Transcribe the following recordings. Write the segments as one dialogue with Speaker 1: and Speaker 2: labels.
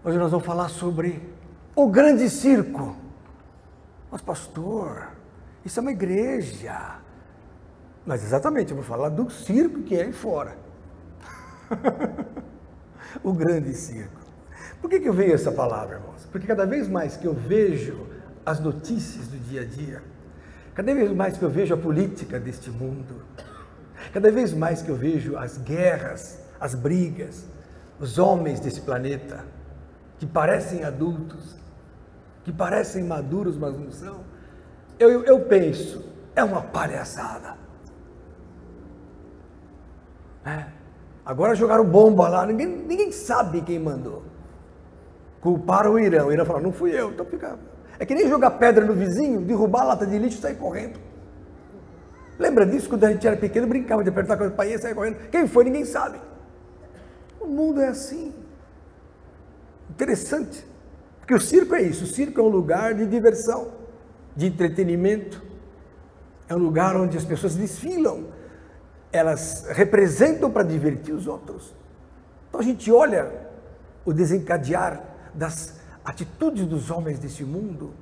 Speaker 1: Hoje nós vamos falar sobre o grande circo. Mas pastor, isso é uma igreja. Mas exatamente, eu vou falar do circo que é aí fora. O grande circo. Por que eu veio essa palavra, irmãos? Porque cada vez mais que eu vejo as notícias do dia a dia, cada vez mais que eu vejo a política deste mundo, cada vez mais que eu vejo as guerras, as brigas, os homens desse planeta, que parecem adultos, que parecem maduros, mas não são, eu penso, é uma palhaçada. Agora jogaram bomba lá, ninguém sabe quem mandou. Culparam o Irã falou, não fui eu, então fica... É que nem jogar pedra no vizinho, derrubar a lata de lixo e sair correndo. Lembra disso? Quando a gente era pequeno, brincava de apertar coisa para ir e sair correndo. Quem foi, ninguém sabe. O mundo é assim. Interessante. Porque o circo é isso. O circo é um lugar de diversão, de entretenimento. É um lugar onde as pessoas desfilam. Elas representam para divertir os outros. Então a gente olha o desencadear das atitudes dos homens desse mundo,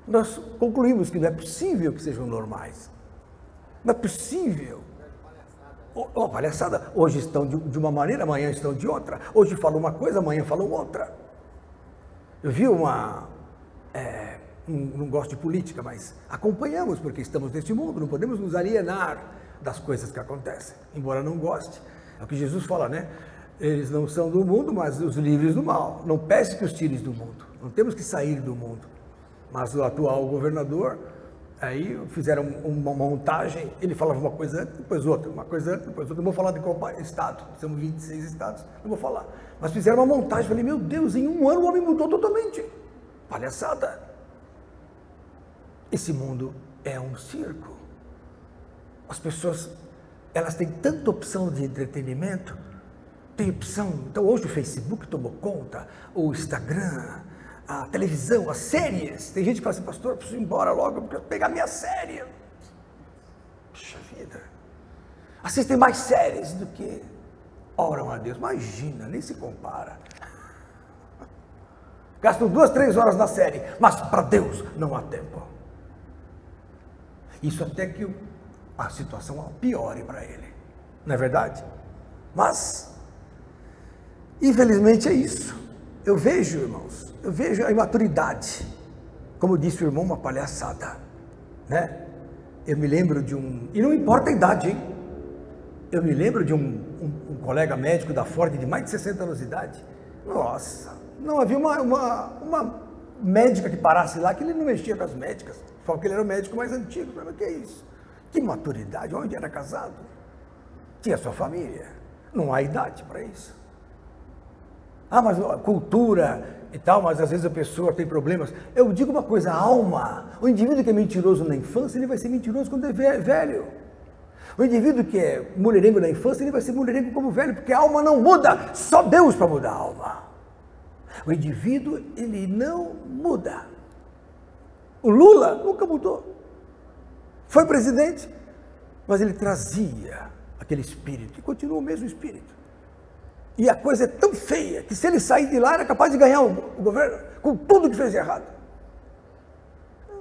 Speaker 1: nós concluímos que não é possível que sejam normais. Não é possível. Palhaçada. Hoje estão de uma maneira, amanhã estão de outra. Hoje falam uma coisa, amanhã falam outra. Eu vi não gosto de política, mas acompanhamos, porque estamos neste mundo, não podemos nos alienar das coisas que acontecem, embora não goste. É o que Jesus fala, né? Eles não são do mundo, mas os livres do mal. Não peço que os tires do mundo. Não temos que sair do mundo. Mas o atual governador, aí fizeram uma montagem, ele falava uma coisa antes, depois outra, uma coisa antes, depois outra. Não vou falar de qual estado, temos 26 estados, não vou falar. Mas fizeram uma montagem, falei, meu Deus, em um ano o homem mudou totalmente. Palhaçada. Esse mundo é um circo. As pessoas, elas têm tanta opção de entretenimento, tem opção. Então hoje o Facebook tomou conta, o Instagram, a televisão, as séries. Tem gente que fala assim, pastor, eu preciso ir embora logo, porque eu preciso pegar minha série. Puxa vida. Assistem mais séries do que oram a Deus. Imagina, nem se compara. Gastam 2, 3 horas na série, mas para Deus não há tempo. Isso até que a situação piore para ele. Não é verdade? Mas... infelizmente é isso. Eu vejo, irmãos, a imaturidade. Como disse o irmão, uma palhaçada. Né? Eu me lembro de e não importa a idade, hein? Eu me lembro de um colega médico da Ford de mais de 60 anos de idade. Nossa, não havia uma médica que parasse lá que ele não mexia com as médicas. Só que ele era o médico mais antigo. Mas o que é isso? Que maturidade? Onde era casado? Tinha sua família. Não há idade para isso. Mas cultura e tal, mas às vezes a pessoa tem problemas. Eu digo uma coisa, a alma. O indivíduo que é mentiroso na infância, ele vai ser mentiroso quando é velho. O indivíduo que é mulherengo na infância, ele vai ser mulherengo como velho, porque a alma não muda. Só Deus para mudar a alma. O indivíduo, ele não muda. O Lula nunca mudou. Foi presidente, mas ele trazia aquele espírito, e continua o mesmo espírito. E a coisa é tão feia, que se ele sair de lá, era capaz de ganhar o governo, com tudo que fez de errado.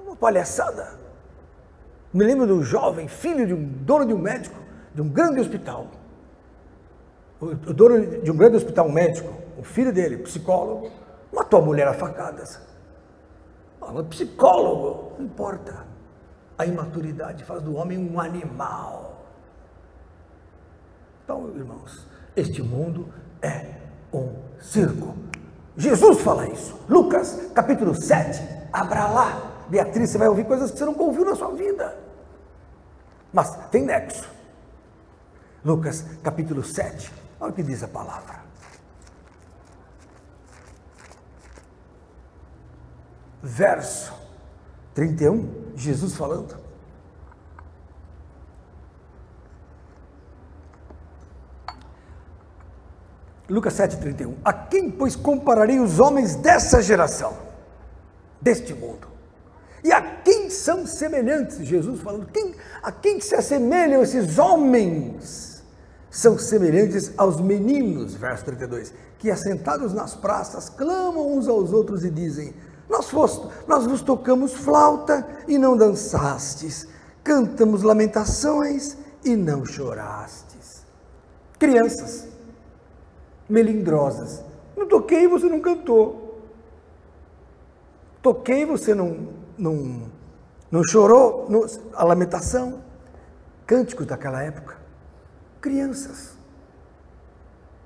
Speaker 1: Uma palhaçada. Me lembro de um jovem, filho de um dono de um médico, de um grande hospital. O dono de um grande hospital, um médico, o filho dele, psicólogo, matou a mulher a facadas. O psicólogo, não importa. A imaturidade faz do homem um animal. Então, irmãos, este mundo é um circo. Jesus fala isso. Lucas, capítulo 7. Abra lá. Beatriz, você vai ouvir coisas que você nunca ouviu na sua vida. Mas tem nexo. Lucas, capítulo 7. Olha o que diz a palavra. Verso 31, Jesus falando. Lucas 7,31. A quem, pois, compararei os homens dessa geração, deste mundo? E a quem são semelhantes? Jesus falando, a quem se assemelham esses homens são semelhantes aos meninos, verso 32, que assentados nas praças clamam uns aos outros e dizem: nós vos tocamos flauta e não dançastes, cantamos lamentações e não chorastes. Crianças melindrosas, não toquei e você não cantou, toquei e você não chorou, a lamentação, cânticos daquela época, crianças.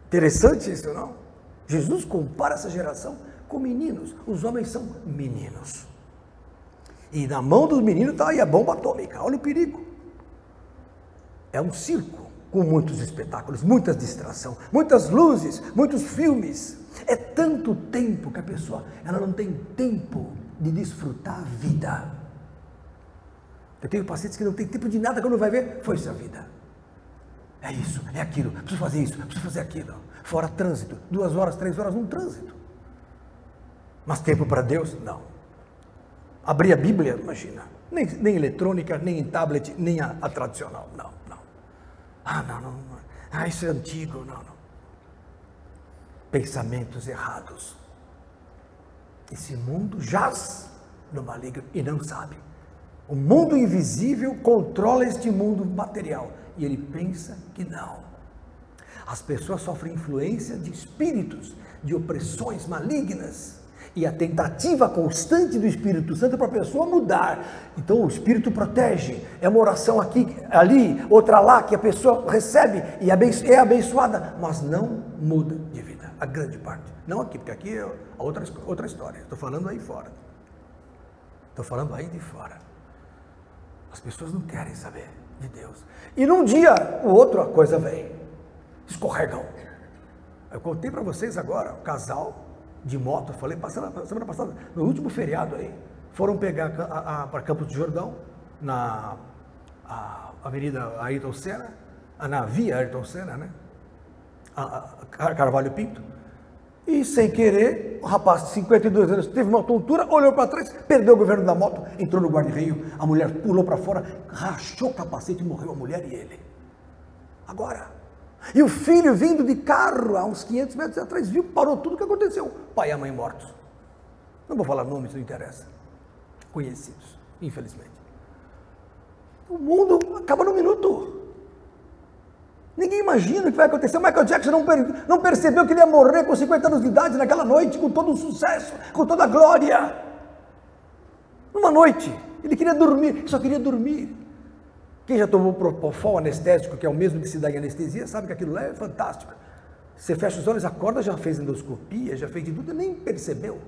Speaker 1: Interessante isso, não? Jesus compara essa geração com meninos, os homens são meninos. E na mão dos meninos está aí a bomba atômica, olha o perigo. É um circo com muitos espetáculos, muita distração, muitas luzes, muitos filmes. É tanto tempo que a pessoa ela não tem tempo de desfrutar a vida. Eu tenho pacientes que não tem tempo de nada, quando vai ver, foi-se a vida. É isso, é aquilo, preciso fazer isso, preciso fazer aquilo. Fora trânsito, 2 horas, 3 horas num trânsito. Mas tempo para Deus, não. Abrir a Bíblia, imagina, nem eletrônica, nem em tablet, nem a tradicional, não. Ah, isso é antigo, não. Pensamentos errados. Esse mundo jaz no maligno e não sabe. O mundo invisível controla este mundo material e ele pensa que não. As pessoas sofrem influência de espíritos, de opressões malignas e a tentativa constante do Espírito Santo para a pessoa mudar. Então o Espírito protege, é uma oração aqui, ali, outra lá, que a pessoa recebe e é abençoada, mas não muda de vida, a grande parte. Não aqui, porque aqui é outra história, estou falando aí fora. Estou falando aí de fora. As pessoas não querem saber de Deus. E num dia, o outro, a coisa vem. Escorregam. Eu contei para vocês agora, um casal de moto, falei semana passada, no último feriado aí, foram pegar para Campos do Jordão, na Avenida Ayrton Senna, na Via Ayrton Senna, né? Carvalho Pinto. E sem querer, o rapaz de 52 anos teve uma tontura, olhou para trás, perdeu o governo da moto, entrou no guarda-reio, a mulher pulou para fora, rachou o capacete e morreu a mulher e ele. Agora. E o filho vindo de carro, a uns 500 metros atrás, viu, parou tudo o que aconteceu. Pai e a mãe mortos. Não vou falar nomes, não interessa. Conhecidos, infelizmente. O mundo acaba num minuto. Ninguém imagina o que vai acontecer. O Michael Jackson não percebeu que ele ia morrer com 50 anos de idade naquela noite, com todo o sucesso, com toda a glória. Numa noite, ele queria dormir, só queria dormir. Quem já tomou propofol anestésico, que é o mesmo que se dá em anestesia, sabe que aquilo lá é fantástico. Você fecha os olhos, acorda, já fez endoscopia, já fez de tudo, nem percebeu.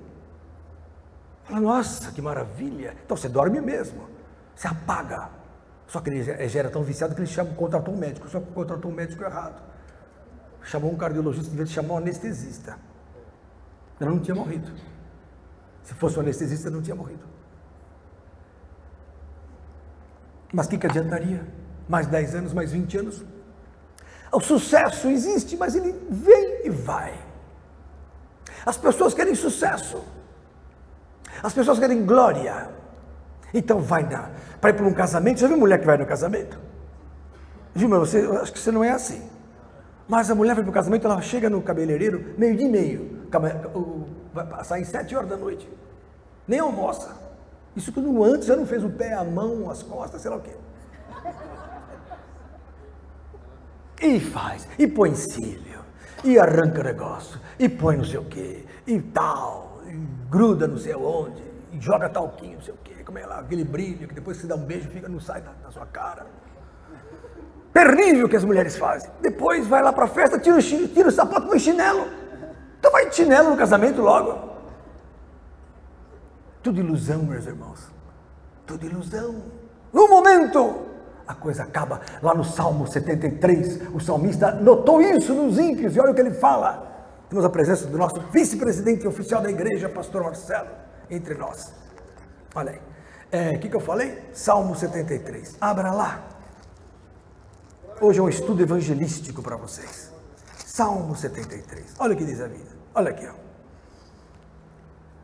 Speaker 1: Fala, nossa, que maravilha. Então você dorme mesmo, você apaga. Só que ele já era tão viciado que ele contratou um médico, só que contratou um médico errado. Chamou um cardiologista, devia chamar um anestesista. Ele não tinha morrido. Se fosse um anestesista, ele não tinha morrido. Mas o que adiantaria? Mais 10 anos, mais 20 anos? O sucesso existe, mas ele vem e vai. As pessoas querem sucesso. As pessoas querem glória. Então vai para ir para um casamento. Já viu mulher que vai no casamento? Viu, mas acho que você não é assim. Mas a mulher vai para o casamento, ela chega no cabeleireiro, 12:30. Vai sair 7 horas da noite. Nem almoça. Isso quando antes já não fez o pé, a mão, as costas, sei lá o quê. E faz, e põe cílio, e arranca o negócio, e põe não sei o quê, e tal, e gruda não sei onde, e joga talquinho, não sei o quê, como é lá, aquele brilho, que depois você dá um beijo, não sai da sua cara. Terrível que as mulheres fazem. Depois vai lá para a festa, tira o sapato, põe chinelo. Então vai de chinelo no casamento logo. Tudo ilusão, meus irmãos, tudo ilusão. No momento, a coisa acaba. Lá no Salmo 73, o salmista notou isso nos ímpios, e olha o que ele fala. Temos a presença do nosso vice-presidente oficial da igreja, pastor Marcelo, entre nós. Olha aí, o que eu falei? Salmo 73, abra lá. Hoje é um estudo evangelístico para vocês. Salmo 73, olha o que diz a vida, olha aqui, ó.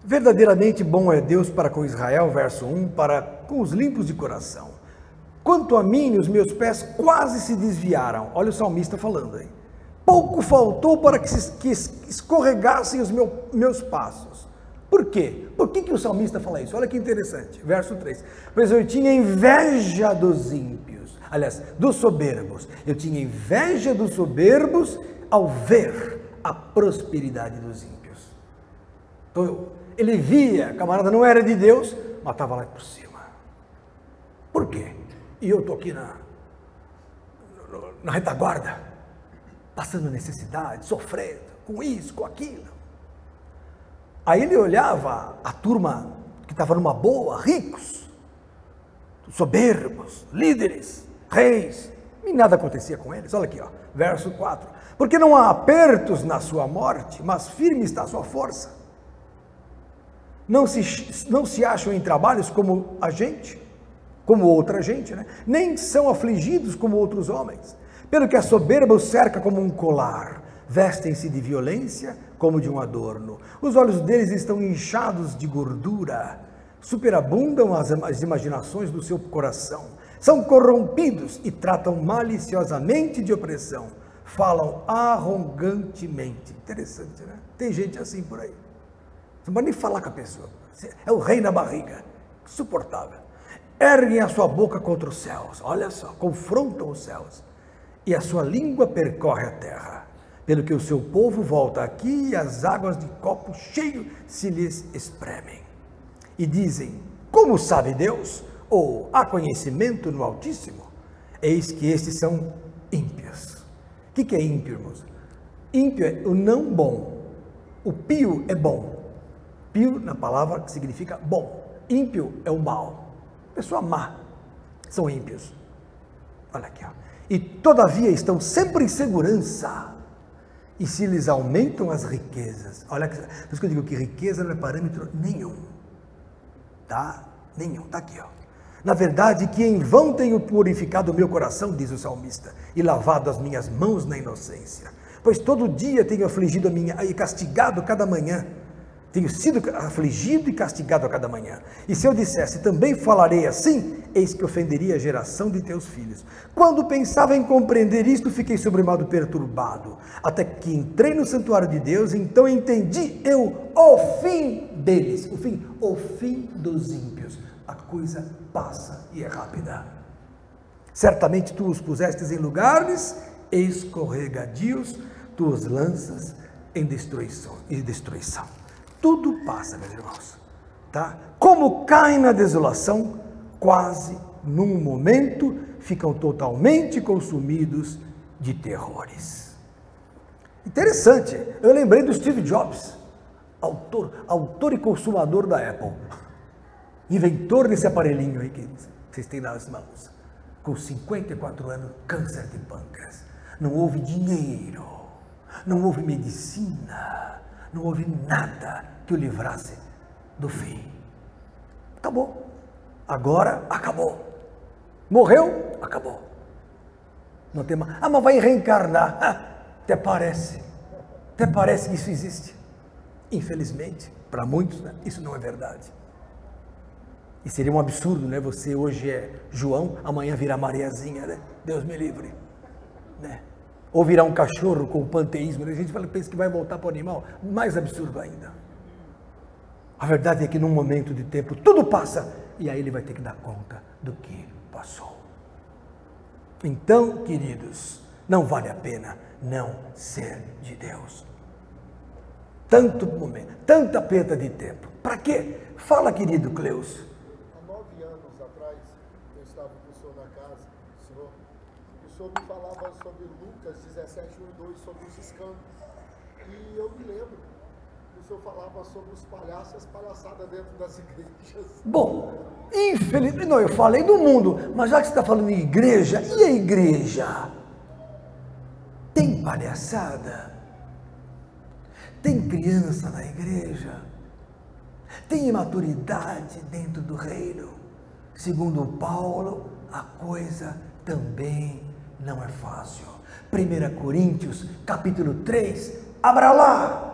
Speaker 1: Verdadeiramente bom é Deus para com Israel, verso 1, para com os limpos de coração. Quanto a mim, os meus pés quase se desviaram. Olha o salmista falando aí. Pouco faltou para que escorregassem os meus passos. Por quê? Por que o salmista fala isso? Olha que interessante. Verso 3. Pois eu tinha inveja dos ímpios. Aliás, dos soberbos. Eu tinha inveja dos soberbos ao ver a prosperidade dos ímpios. Então, ele via, camarada, não era de Deus, mas estava lá por cima. Por quê? E eu estou aqui na retaguarda, passando necessidade, sofrendo, com isso, com aquilo. Aí ele olhava a turma que estava numa boa, ricos, soberbos, líderes, reis, e nada acontecia com eles. Olha aqui, ó, verso 4. Porque não há apertos na sua morte, mas firme está a sua força. Não se acham em trabalhos como a gente, como outra gente, né? Nem são afligidos como outros homens. Pelo que a soberba os cerca como um colar, vestem-se de violência como de um adorno. Os olhos deles estão inchados de gordura, superabundam as imaginações do seu coração. São corrompidos e tratam maliciosamente de opressão. Falam arrogantemente. Interessante, né? Tem gente assim por aí. Não pode nem falar com a pessoa. É o rei na barriga. Insuportável. Erguem a sua boca contra os céus. Olha só, confrontam os céus. E a sua língua percorre a terra. Pelo que o seu povo volta aqui e as águas de copo cheio se lhes espremem. E dizem, como sabe Deus? Ou há conhecimento no Altíssimo? Eis que estes são ímpios. O que é ímpio, irmãos? Ímpio é o não bom. O pio é bom. Pio, na palavra, que significa bom. Ímpio é o mal. Pessoa má. São ímpios. Olha aqui, ó. E todavia estão sempre em segurança. E se lhes aumentam as riquezas. Olha, por isso que eu digo que riqueza não é parâmetro nenhum. Tá? Nenhum. Tá aqui, ó. Na verdade, que em vão tenho purificado o meu coração, diz o salmista, e lavado as minhas mãos na inocência. Pois todo dia tenho afligido e castigado cada manhã. Tenho sido afligido e castigado a cada manhã. E se eu dissesse, também falarei assim, eis que ofenderia a geração de teus filhos. Quando pensava em compreender isto, fiquei sobremodo perturbado. Até que entrei no santuário de Deus, então entendi eu o fim deles. O fim dos ímpios. A coisa passa e é rápida. Certamente tu os pusestes em lugares escorregadios, tu os lanças em destruição. Tudo passa, meus irmãos, tá? Como caem na desolação, quase num momento ficam totalmente consumidos de terrores. Interessante, eu lembrei do Steve Jobs, autor e consumador da Apple, inventor desse aparelhinho aí que vocês têm nas mãos, com 54 anos, câncer de pâncreas. Não houve dinheiro, não houve medicina, não houve nada que o livrasse do fim. Acabou. Agora acabou. Morreu? Acabou. Não tem mais. Mas vai reencarnar. Até parece que isso existe. Infelizmente, para muitos, né, isso não é verdade. E seria um absurdo, né? Você hoje é João, amanhã virá Mariazinha, né? Deus me livre, né? Ou virar um cachorro com o panteísmo, né? A gente pensa que vai voltar para o animal, mais absurdo ainda. A verdade é que num momento de tempo tudo passa e aí ele vai ter que dar conta do que passou. Então, queridos, não vale a pena não ser de Deus. Tanto momento, tanta perda de tempo. Para quê? Fala, querido Cleus.
Speaker 2: Há 9 anos atrás, eu estava com o senhor na casa, e o senhor me falava sobre Lucas 17, 1 e 2, sobre os escândalos. E eu me lembro que o senhor falava sobre os palhaços e as palhaçadas dentro das igrejas.
Speaker 1: Bom, infelizmente, não, eu falei do mundo, mas já que você está falando em igreja, e a igreja? Tem palhaçada? Tem criança na igreja? Tem imaturidade dentro do reino? Segundo Paulo, a coisa também não é fácil. 1 Coríntios, capítulo 3, abra lá.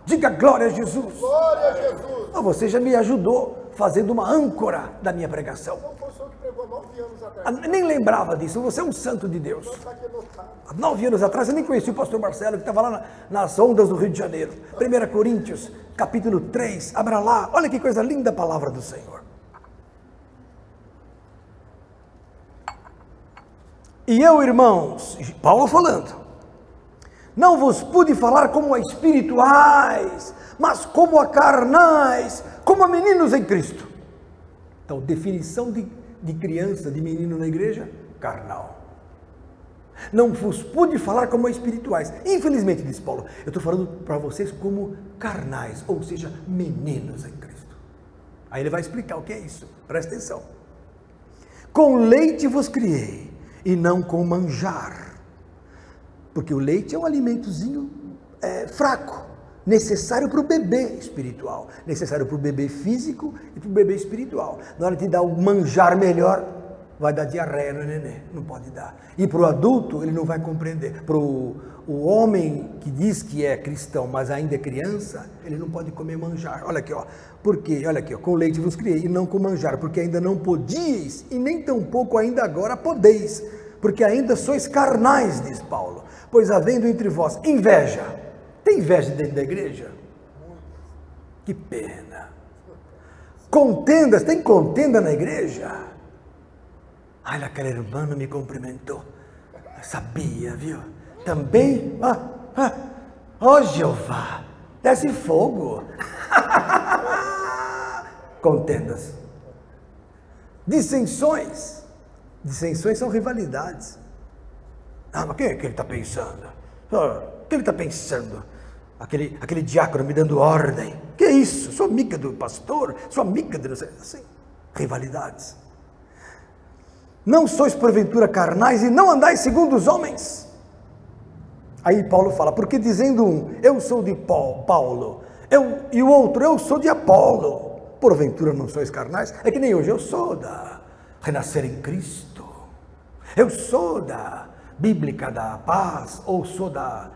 Speaker 1: Diga glória a Jesus.
Speaker 2: Glória a Jesus.
Speaker 1: Você já me ajudou fazendo uma âncora da minha pregação.
Speaker 2: Não foi o senhor que pregou pregou 9 anos atrás.
Speaker 1: Nem lembrava disso, você é um santo de Deus.
Speaker 2: Então tá aqui anotado.
Speaker 1: Há 9 anos atrás, eu nem conheci o pastor Marcelo, que estava lá nas ondas do Rio de Janeiro. 1 Coríntios, capítulo 3, abra lá, olha que coisa linda a palavra do Senhor. E eu, irmãos, Paulo falando, não vos pude falar como a espirituais, mas como a carnais, como a meninos em Cristo. Então, definição de criança, de menino na igreja, carnal. Não vos pude falar como a espirituais. Infelizmente, diz Paulo, eu estou falando para vocês como carnais, ou seja, meninos em Cristo. Aí ele vai explicar o que é isso, presta atenção. Com leite vos criei, e não com manjar, porque o leite é um alimentozinho fraco, necessário para o bebê espiritual, necessário para o bebê físico e para o bebê espiritual. Na hora de dar o manjar melhor, vai dar diarreia no nenê, não pode dar. E para o adulto, ele não vai compreender. Para o homem que diz que é cristão, mas ainda é criança, ele não pode comer manjar. Olha aqui, ó. Por quê? Olha aqui, ó. Com leite vos criei, e não com manjar, porque ainda não podíeis, e nem tampouco ainda agora podeis, porque ainda sois carnais, diz Paulo. Pois havendo entre vós inveja, tem inveja dentro da igreja? Que pena. Contendas, tem contenda na igreja? Olha, aquela irmã não me cumprimentou. Eu sabia, viu? Também, ó Jeová, desce fogo. Contendas. Dissensões. Dissensões são rivalidades. Mas quem é que ele está pensando? O que ele está pensando? Aquele diácono me dando ordem. Que é isso? Sou amiga do pastor, sou amiga de... Assim, rivalidades. Não sois porventura carnais e não andais segundo os homens. Aí Paulo fala, porque dizendo um, eu sou de Paulo, e o outro, eu sou de Apolo, porventura não sois carnais? É que nem hoje, eu sou da Renascer em Cristo, eu sou da Bíblica da Paz, ou sou da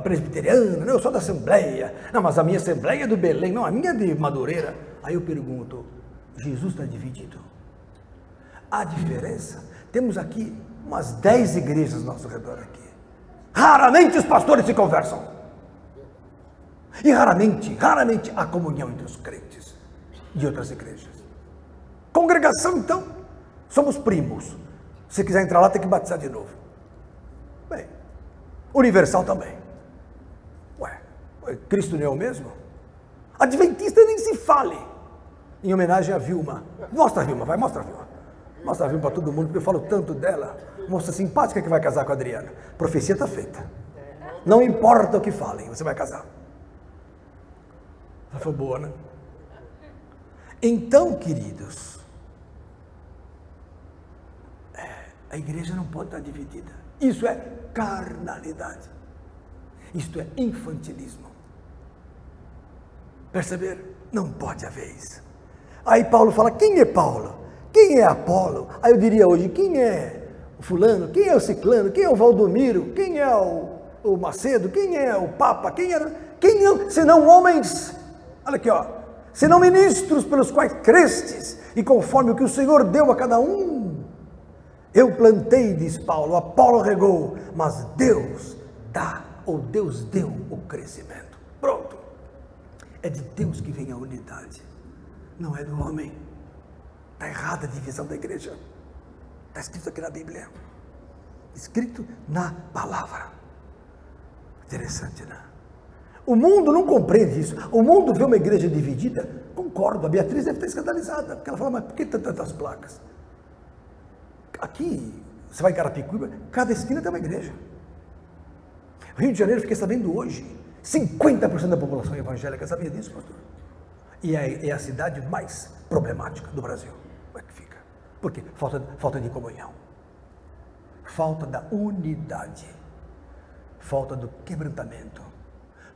Speaker 1: presbiteriana, eu sou da Assembleia, não, mas a minha Assembleia é do Belém, não, a minha é de Madureira. Aí eu pergunto, Jesus está dividido? Há diferença? Temos aqui umas 10 igrejas ao nosso redor aqui. Raramente os pastores se conversam. E raramente há comunhão entre os crentes de outras igrejas. Congregação, então, somos primos. Se quiser entrar lá, tem que batizar de novo. Bem, Universal também. Ué, Cristo não é o mesmo? Adventista nem se fale. Em homenagem a Vilma. Mostra a Vilma, vai, mostra a Vilma. Mostra a Vilma para todo mundo, porque eu falo tanto dela. Moça simpática que vai casar com a Adriana. Profecia está feita. Não importa o que falem, você vai casar. Ela foi boa, né? Então, queridos, a igreja não pode estar dividida. Isso é carnalidade. Isto é infantilismo. Perceber? Não pode haver isso. Aí Paulo fala, quem é Paulo? Quem é Apolo? Aí eu diria hoje, quem é o fulano? Quem é o ciclano? Quem é o Valdomiro? Quem é o Macedo? Quem é o Papa? Quem senão homens, olha aqui, ó, senão ministros pelos quais crestes, e conforme o que o Senhor deu a cada um. Eu plantei, diz Paulo, Apolo regou, mas Deus dá, ou Deus deu o crescimento. Pronto. É de Deus que vem a unidade, não é do homem. Está errada a divisão da igreja. Está escrito aqui na Bíblia. Escrito na palavra. Interessante, né? O mundo não compreende isso. O mundo vê uma igreja dividida. Concordo, a Beatriz deve estar escandalizada. Porque ela fala, mas por que tantas placas? Aqui, você vai em Carapicuíba, cada esquina tem uma igreja. Rio de Janeiro, fiquei sabendo hoje, 50% da população evangélica, sabia disso, pastor? E é a cidade mais problemática do Brasil. Como é que fica? Por quê? Falta de comunhão. Falta da unidade. Falta do quebrantamento.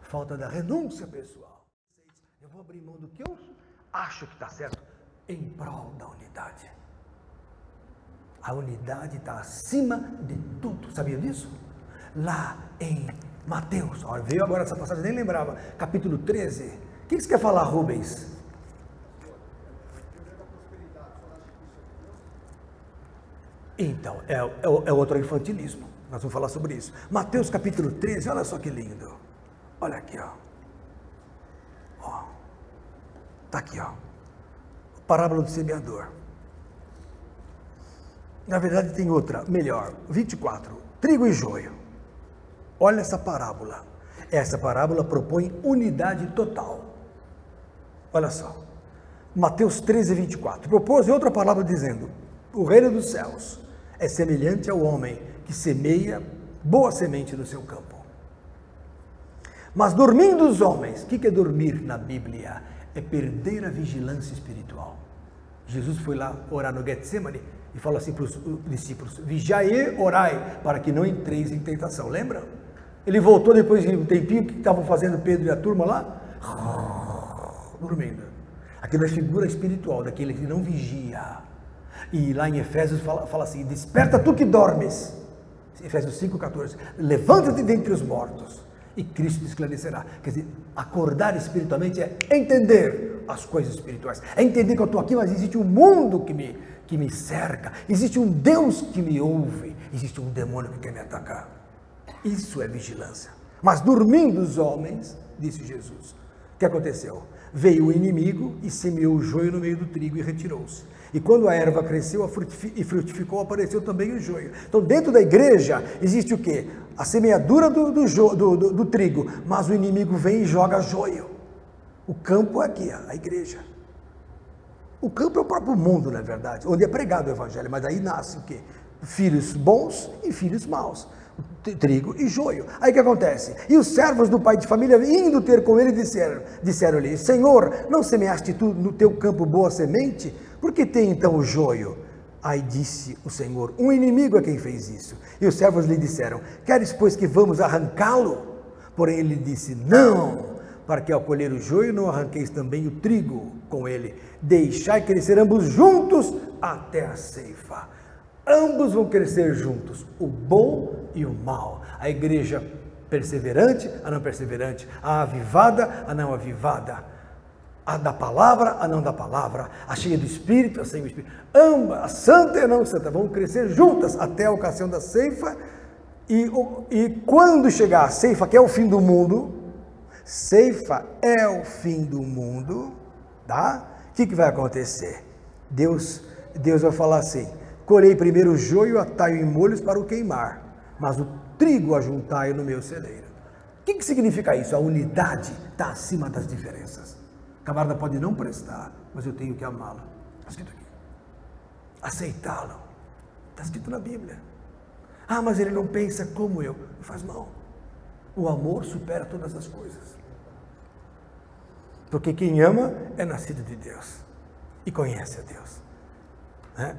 Speaker 1: Falta da renúncia pessoal. Eu vou abrir mão do que eu acho que está certo em prol da unidade. A unidade está acima de tudo. Sabia disso? Lá em Mateus, olha, veio agora essa passagem, nem lembrava, capítulo 13. O que você quer falar, Rubens? Então, é outro infantilismo. Nós vamos falar sobre isso. Mateus capítulo 13, olha só que lindo. Olha aqui, ó. Está aqui, ó. Parábola do semeador. Na verdade tem outra, melhor. 24. Trigo e joio. Olha essa parábola. Essa parábola propõe unidade total. Olha só. Mateus 13, 24. Propôs outra palavra dizendo: o reino dos céus é semelhante ao homem que semeia boa semente no seu campo. Mas dormindo os homens, o que é dormir na Bíblia? É perder a vigilância espiritual. Jesus foi lá orar no Getsemane e falou assim para os discípulos: vigiai e orai, para que não entreis em tentação. Lembra? Ele voltou depois de um tempinho, que estavam fazendo Pedro e a turma lá? Dormindo. Aquilo é figura espiritual, daquele que não vigia. E lá em Efésios fala assim: desperta tu que dormes. Efésios 5,14. Levanta-te dentre os mortos e Cristo te esclarecerá. Quer dizer, acordar espiritualmente é entender as coisas espirituais. É entender que eu estou aqui, mas existe um mundo que me cerca. Existe um Deus que me ouve. Existe um demônio que quer me atacar. Isso é vigilância. Mas dormindo os homens, disse Jesus, o que aconteceu? Veio o inimigo e semeou o joio no meio do trigo e retirou-se. E quando a erva cresceu e frutificou, apareceu também o joio. Então, dentro da igreja, existe o quê? A semeadura do trigo, mas o inimigo vem e joga joio. O campo é aqui, a igreja. O campo é o próprio mundo, na verdade, onde é pregado o evangelho, mas aí nasce o quê? Filhos bons e filhos maus. Trigo e joio. Aí o que acontece? E os servos do pai de família, indo ter com ele, disseram-lhe: Senhor, não semeaste tu no teu campo boa semente? Por que tem então o joio? Aí disse o Senhor: um inimigo é quem fez isso. E os servos lhe disseram: queres, pois, que vamos arrancá-lo? Porém ele disse: não, para que ao colher o joio não arranqueis também o trigo com ele. Deixai crescer ambos juntos até a ceifa. Ambos vão crescer juntos, o bom e o mal. A igreja perseverante, a não perseverante. A avivada, a não avivada. A da palavra, a não da palavra. A cheia do Espírito, a sem o Espírito. Ambas, a santa e a não santa, vão crescer juntas até a ocasião da ceifa. E quando chegar a ceifa, que é o fim do mundo, ceifa é o fim do mundo, tá? O que vai acontecer? Deus vai falar assim: colhei primeiro o joio, atai-o em molhos para o queimar, mas o trigo ajuntai no meu celeiro. O que significa isso? A unidade está acima das diferenças. O camarada pode não prestar, mas eu tenho que amá-lo. Está escrito aqui. Aceitá-lo. Está escrito na Bíblia. Ah, mas ele não pensa como eu. Não faz mal. O amor supera todas as coisas. Porque quem ama é nascido de Deus e conhece a Deus.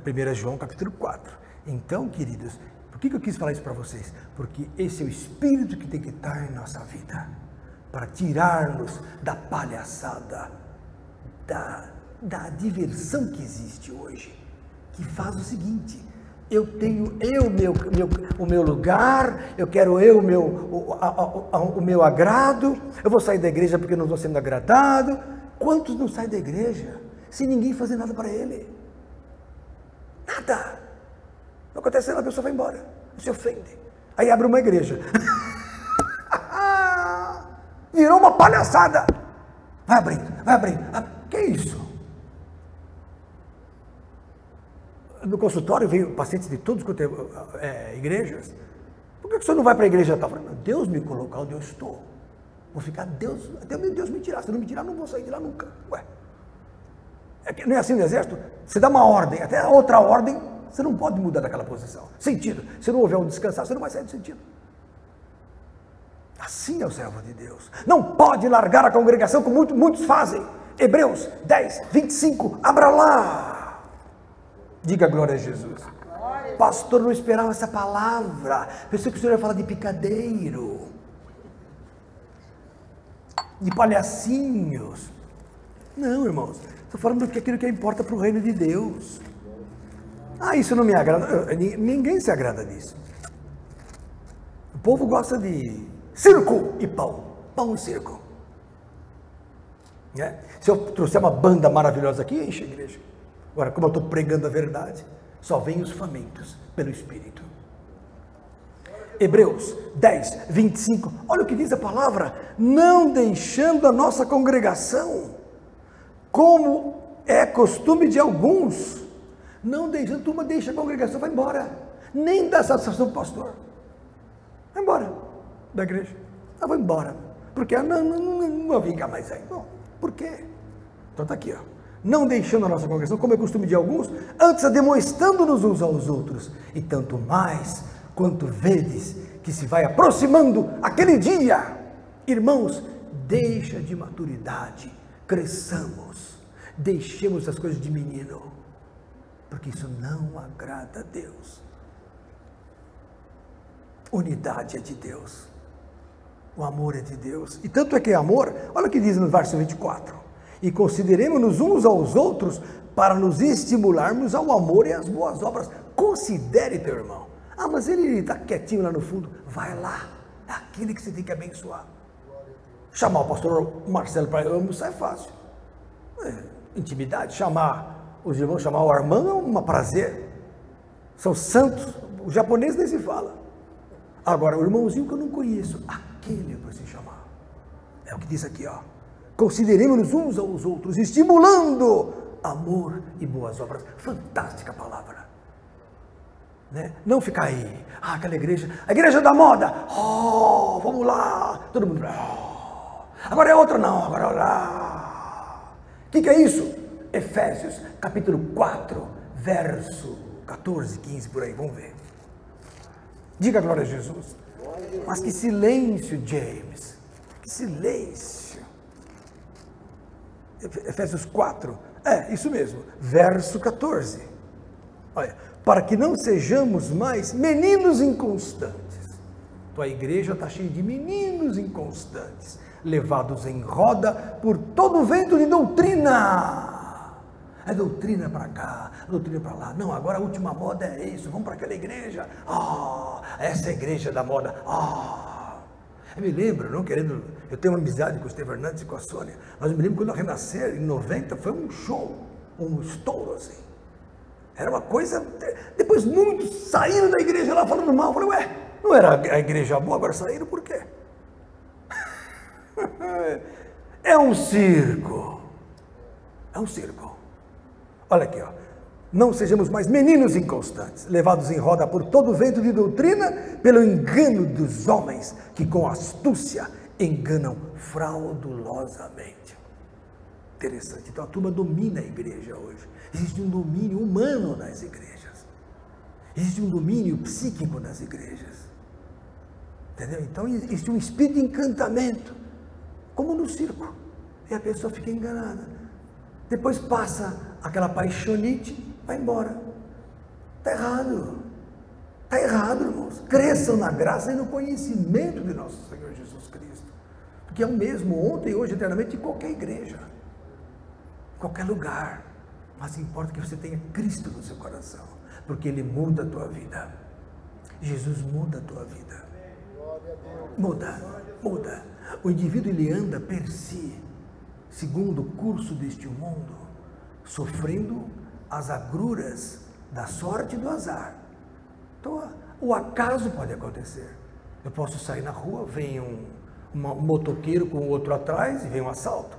Speaker 1: 1 João capítulo 4. Então, queridos, por que eu quis falar isso para vocês? Porque esse é o Espírito que tem que estar em nossa vida, para tirar-nos da palhaçada, da diversão que existe hoje, que faz o seguinte: eu tenho o meu lugar, eu quero o meu agrado, eu vou sair da igreja porque não estou sendo agradado. Quantos não saem da igreja sem ninguém fazer nada para ele? Nada. Não acontece nada, a pessoa vai embora, se ofende. Aí abre uma igreja. Virou uma palhaçada. Vai abrindo. Que é isso? No consultório veio pacientes de todos quanto igrejas. Por que o senhor não vai para a igreja tal? Deus me colocou onde eu estou. Vou ficar até meu Deus me tirar. Se não me tirar, não vou sair de lá nunca. Ué. Não é assim no exército? Você dá uma ordem, até a outra ordem, você não pode mudar daquela posição. Sentido. Se não houver um descansar, você não vai sair do sentido. Assim é o servo de Deus. Não pode largar a congregação como muitos fazem. Hebreus 10, 25, abra lá. Diga glória a Jesus. Pastor, não esperava essa palavra. Pensei que o senhor ia falar de picadeiro, de palhacinhos. Não, irmãos. Estou falando daquilo que importa para o reino de Deus. Isso não me agrada. Ninguém se agrada disso. O povo gosta de circo e pão. Pão e circo. Se eu trouxer uma banda maravilhosa aqui, enche a igreja. Agora, como eu estou pregando a verdade, Só vêm os famintos pelo Espírito. Hebreus 10, 25, olha o que diz a palavra: não deixando a nossa congregação, como é costume de alguns. Não deixando, turma deixa a congregação, vai embora, nem dá satisfação para o pastor, vai embora da igreja, vai embora, porque não vou ficar mais aí. Bom, por quê? Então está aqui, ó. Não deixando a nossa congregação, como é costume de alguns, antes demonstrando-nos uns aos outros, e tanto mais quanto vedes que se vai aproximando aquele dia. Irmãos, deixa de maturidade, cresçamos, deixemos as coisas de menino, porque isso não agrada a Deus. Unidade é de Deus, o amor é de Deus, e tanto é que é amor, olha o que diz no verso 24, e consideremos-nos uns aos outros para nos estimularmos ao amor e às boas obras. Considere teu irmão. Ah, mas ele está quietinho lá no fundo. Vai lá, é aquele que você tem que abençoar. Chamar o pastor Marcelo para almoçar é fácil. Intimidade, chamar os irmãos, chamar o irmão é um prazer. São santos, o japonês nem se fala. Agora, o irmãozinho que eu não conheço, aquele para se chamar. É o que diz aqui, ó. Consideremos-nos uns aos outros, estimulando amor e boas obras. Fantástica palavra. Né? Não ficar aí, aquela igreja, a igreja da moda, vamos lá, todo mundo, agora é outra não, agora é lá. O que é isso? Efésios, capítulo 4, verso 14, 15, por aí, vamos ver. Diga a glória a Jesus. Mas que silêncio, James, que silêncio. Efésios 4, isso mesmo, verso 14, olha, para que não sejamos mais meninos inconstantes. Tua igreja está cheia de meninos inconstantes, levados em roda por todo o vento de doutrina. É doutrina para cá, doutrina para lá. Não, agora a última moda é isso, vamos para aquela igreja. Essa é a igreja da moda. Eu me lembro, não querendo, eu tenho uma amizade com o Estevão Hernandes e com a Sônia, mas eu me lembro quando eu renascer, em 90, foi um show, um estouro assim. Era uma coisa, depois muitos saíram da igreja lá falando mal, eu falei, não era a igreja boa, agora saíram por quê? É um circo, olha aqui, ó. Não sejamos mais meninos inconstantes, levados em roda por todo vento de doutrina, pelo engano dos homens, que com astúcia enganam fraudulosamente. Interessante, então a turma domina a igreja hoje. Existe um domínio humano nas igrejas, existe um domínio psíquico nas igrejas, entendeu? Então existe um espírito de encantamento, como no circo, e a pessoa fica enganada, depois passa aquela paixonite, vai embora. Está errado, irmãos. Cresçam na graça e no conhecimento de nosso Senhor Jesus Cristo, porque é o mesmo ontem, hoje, eternamente, em qualquer igreja, em qualquer lugar. Mas importa que você tenha Cristo no seu coração, porque Ele muda a tua vida. Jesus muda a tua vida. Muda. O indivíduo, ele anda per si, segundo o curso deste mundo, sofrendo as agruras da sorte e do azar. Então, o acaso pode acontecer. Eu posso sair na rua, vem um motoqueiro com o outro atrás e vem um assalto.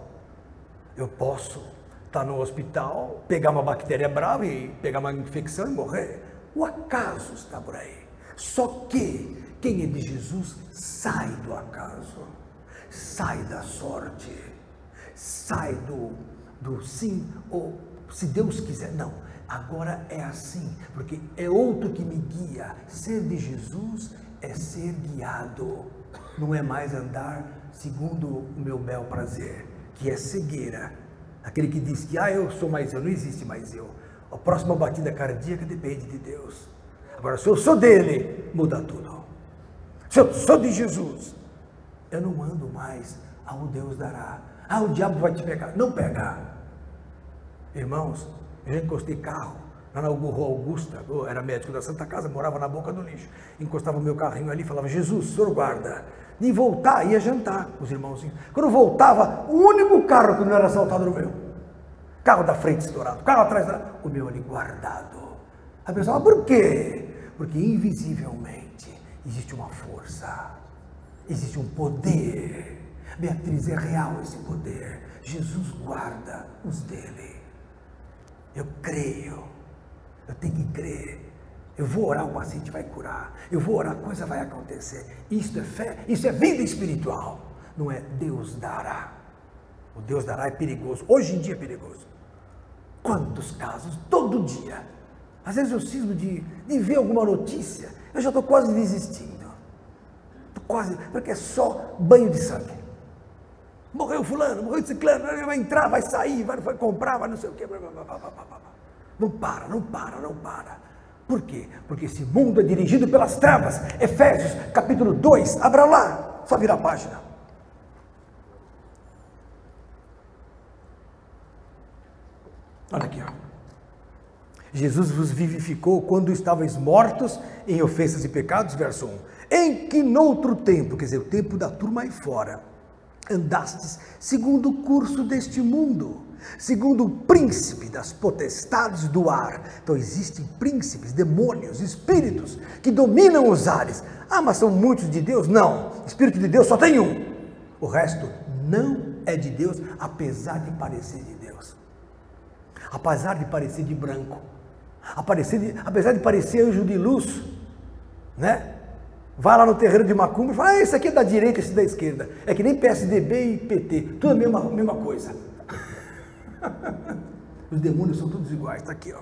Speaker 1: Eu posso estar no hospital, pegar uma bactéria brava e pegar uma infecção e morrer. O acaso está por aí. Só que quem é de Jesus sai do acaso, sai da sorte, sai do sim ou se Deus quiser. Não, agora é assim, porque é outro que me guia. Ser de Jesus é ser guiado, não é mais andar segundo o meu bel prazer, que é cegueira. Aquele que diz que eu sou mais eu, não existe mais eu. A próxima batida cardíaca depende de Deus. Agora, se eu sou dele, muda tudo. Se eu sou de Jesus, eu não ando mais ao Deus dará. O diabo vai te pegar. Não pegar. Irmãos, eu já encostei carro lá na Rua Augusta, eu era médico da Santa Casa, morava na boca do lixo, encostava o meu carrinho ali e falava, Jesus, o senhor guarda. Nem voltar, ia jantar com os irmãozinhos. Quando voltava, o único carro que não era assaltado era o meu. Carro da frente estourado, carro atrás, o meu ali guardado. A pessoa fala, por quê? Porque invisivelmente existe uma força, existe um poder. Beatriz, é real esse poder. Jesus guarda os dele. Eu creio, eu tenho que crer. Eu vou orar, o paciente vai curar. Eu vou orar, a coisa vai acontecer. Isso é fé, isso é vida espiritual. Não é Deus dará. O Deus dará é perigoso. Hoje em dia é perigoso. Quantos casos, todo dia. Às vezes eu cismo de ver alguma notícia, eu já estou quase desistindo. Estou quase, porque é só banho de sangue. Morreu fulano, morreu ciclano, vai entrar, vai sair, vai comprar, vai não sei o quê. Não para, não para, não para. Por quê? Porque esse mundo é dirigido pelas trevas. Efésios, capítulo 2, abra lá, só virar a página. Olha aqui, ó. Jesus vos vivificou quando estáveis mortos em ofensas e pecados, verso 1. Em que noutro tempo, quer dizer, o tempo da turma aí fora, andastes segundo o curso deste mundo, segundo o príncipe das potestades do ar. Então existem príncipes, demônios, espíritos que dominam os ares. Ah, mas são muitos de Deus? Não, Espírito de Deus só tem um. O resto não é de Deus, apesar de parecer de Deus. Apesar de parecer de branco, apesar de parecer anjo de luz, né? Vai lá no terreiro de macumba e fala, esse aqui é da direita, esse é da esquerda. É que nem PSDB e PT, tudo a mesma coisa. Os demônios são todos iguais, está aqui, ó.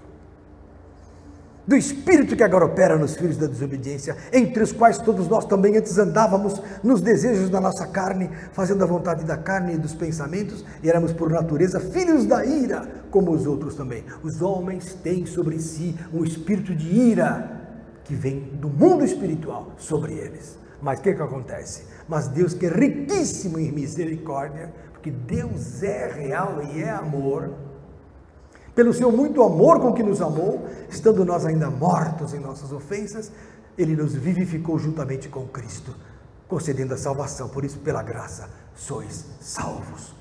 Speaker 1: Do espírito que agora opera nos filhos da desobediência, entre os quais todos nós também antes andávamos nos desejos da nossa carne, fazendo a vontade da carne e dos pensamentos, e éramos por natureza filhos da ira, como os outros também. Os homens têm sobre si um espírito de ira, que vem do mundo espiritual sobre eles. Mas o que acontece? Mas Deus, que é riquíssimo em misericórdia, porque Deus é real e é amor, pelo seu muito amor com que nos amou, estando nós ainda mortos em nossas ofensas, Ele nos vivificou juntamente com Cristo, concedendo a salvação. Por isso, pela graça, sois salvos.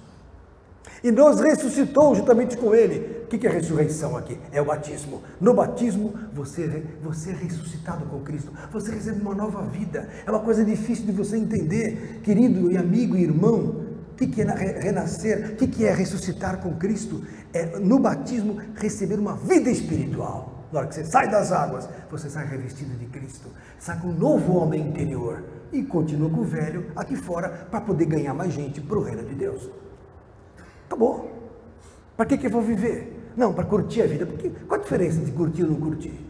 Speaker 1: E nos ressuscitou juntamente com Ele. O que é ressurreição aqui? É o batismo. No batismo, você é ressuscitado com Cristo. Você recebe uma nova vida. É uma coisa difícil de você entender, querido e amigo e irmão. O que é renascer? O que é ressuscitar com Cristo? É, no batismo, receber uma vida espiritual. Na hora que você sai das águas, você sai revestido de Cristo. Sai com um novo homem interior. E continua com o velho aqui fora, para poder ganhar mais gente para o reino de Deus. Acabou. Para que eu vou viver? Não, para curtir a vida. Porque, qual a diferença de curtir ou não curtir?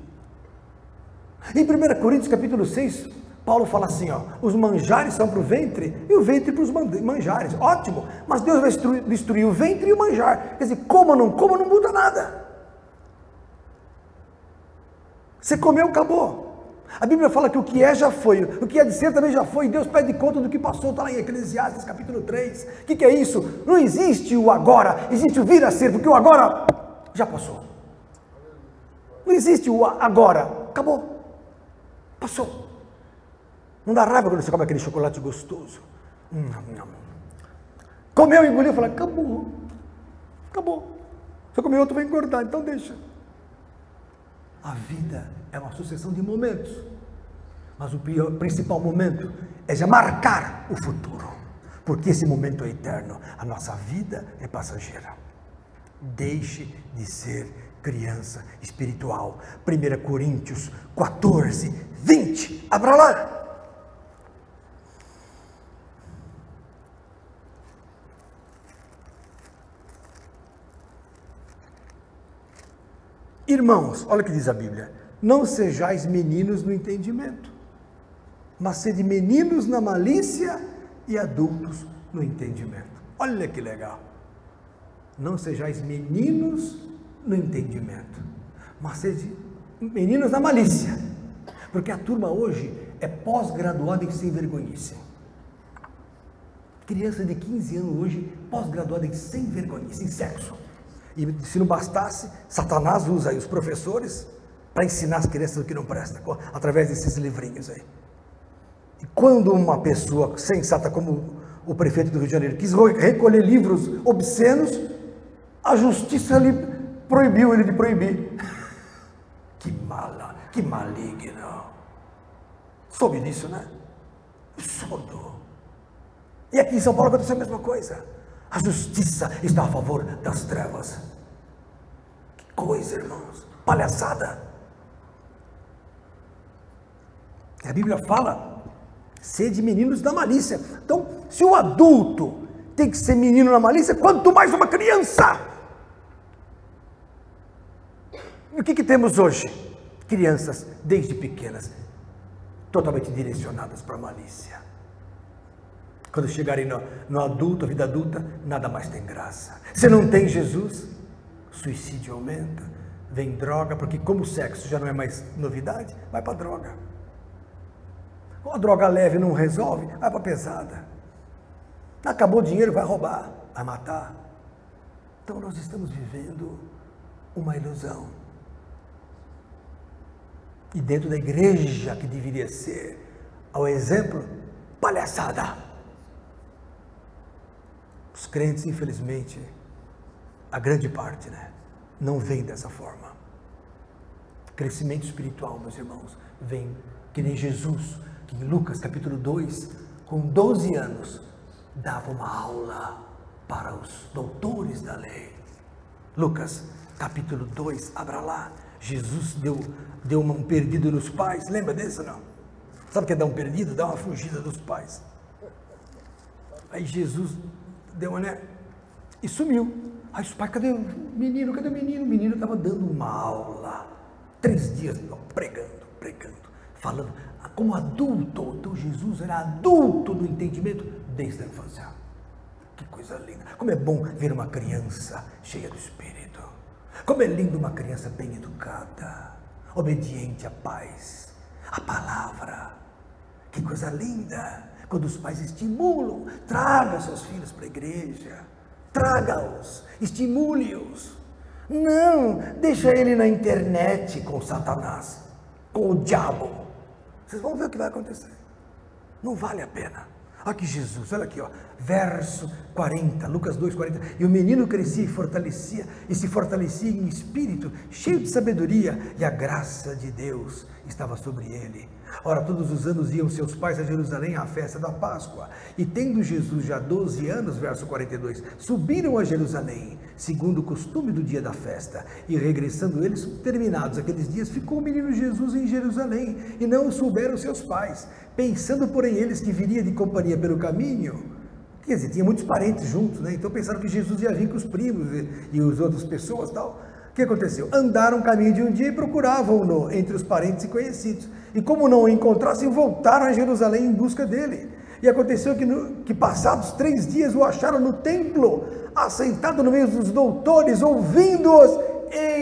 Speaker 1: Em 1 Coríntios capítulo 6, Paulo fala assim, ó, os manjares são para o ventre e o ventre para os manjares. Ótimo, mas Deus vai destruir o ventre e o manjar. Quer dizer, como não muda nada. Você comeu, acabou. A Bíblia fala que o que é já foi, o que é de ser também já foi, Deus pede conta do que passou, está lá em Eclesiastes capítulo 3, o que é isso? Não existe o agora, existe o vir a ser, porque o agora já passou, não existe o agora, acabou, passou. Não dá raiva quando você come aquele chocolate gostoso, comeu, engoliu, fala, acabou, se eu comer outro vai engordar, então deixa. A vida é uma sucessão de momentos, mas o principal momento é já marcar o futuro, porque esse momento é eterno, a nossa vida é passageira. Deixe de ser criança espiritual. 1 Coríntios 14, 20, abra lá. Irmãos, olha o que diz a Bíblia, não sejais meninos no entendimento, mas sede meninos na malícia e adultos no entendimento. Olha que legal, não sejais meninos no entendimento, mas sede meninos na malícia, porque a turma hoje é pós-graduada em sem vergonhice. Criança de 15 anos hoje, pós-graduada em sem vergonhice, em sexo. E se não bastasse, Satanás usa aí os professores para ensinar as crianças o que não presta, através desses livrinhos aí. E quando uma pessoa sensata como o prefeito do Rio de Janeiro quis recolher livros obscenos, a justiça lhe proibiu ele de proibir. Que mal! Que maligno. Soube disso, né? Absurdo. E aqui em São Paulo aconteceu a mesma coisa. A justiça está a favor das trevas. Que coisa, irmãos. Palhaçada. A Bíblia fala, sede meninos da malícia. Então, se o adulto tem que ser menino na malícia, quanto mais uma criança. E o que temos hoje? Crianças, desde pequenas, totalmente direcionadas para a malícia. Quando chegarem no adulto, a vida adulta, nada mais tem graça. Se não tem Jesus, suicídio aumenta, vem droga, porque como o sexo já não é mais novidade, vai para a droga. Ou a droga leve não resolve, vai para a pesada. Acabou o dinheiro, vai roubar, vai matar. Então nós estamos vivendo uma ilusão. E dentro da igreja, que deveria ser ao exemplo, palhaçada. Os crentes, infelizmente, a grande parte, né, não vem dessa forma. Crescimento espiritual, meus irmãos, vem que nem Jesus, que em Lucas capítulo 2, com 12 anos, dava uma aula para os doutores da lei. Lucas capítulo 2, abra lá. Jesus deu um perdido nos pais, lembra disso não? Sabe o que é dar um perdido? Dar uma fugida dos pais. Aí Jesus deu uma, né? E sumiu. Aí os pais, cadê o menino? Cadê o menino? O menino estava dando uma aula, 3 dias pregando, falando como adulto. Então Jesus era adulto no entendimento desde a infância. Que coisa linda. Como é bom ver uma criança cheia do Espírito. Como é lindo uma criança bem educada, obediente à paz, à palavra. Que coisa linda, quando os pais estimulam, traga seus filhos para a igreja, traga-os, estimule-os. Não, deixa ele na internet com Satanás, com o diabo. Vocês vão ver o que vai acontecer. Não vale a pena. Aqui Jesus, olha aqui, ó, verso 40, Lucas 2, 40. E o menino crescia e se fortalecia em espírito, cheio de sabedoria, e a graça de Deus estava sobre ele. Ora, todos os anos iam seus pais a Jerusalém à festa da Páscoa. E tendo Jesus já 12 anos, verso 42, subiram a Jerusalém, segundo o costume do dia da festa. E regressando eles, terminados aqueles dias, ficou o menino Jesus em Jerusalém, e não o souberam seus pais, pensando, porém, eles que viria de companhia pelo caminho. Quer dizer, tinha muitos parentes juntos, né? Então pensaram que Jesus ia vir com os primos e as outras pessoas e tal. O que aconteceu? Andaram o caminho de um dia e procuravam-no entre os parentes e conhecidos. E como não o encontrassem, voltaram a Jerusalém em busca dele. E aconteceu que passados 3 dias o acharam no templo, assentado no meio dos doutores, ouvindo-os,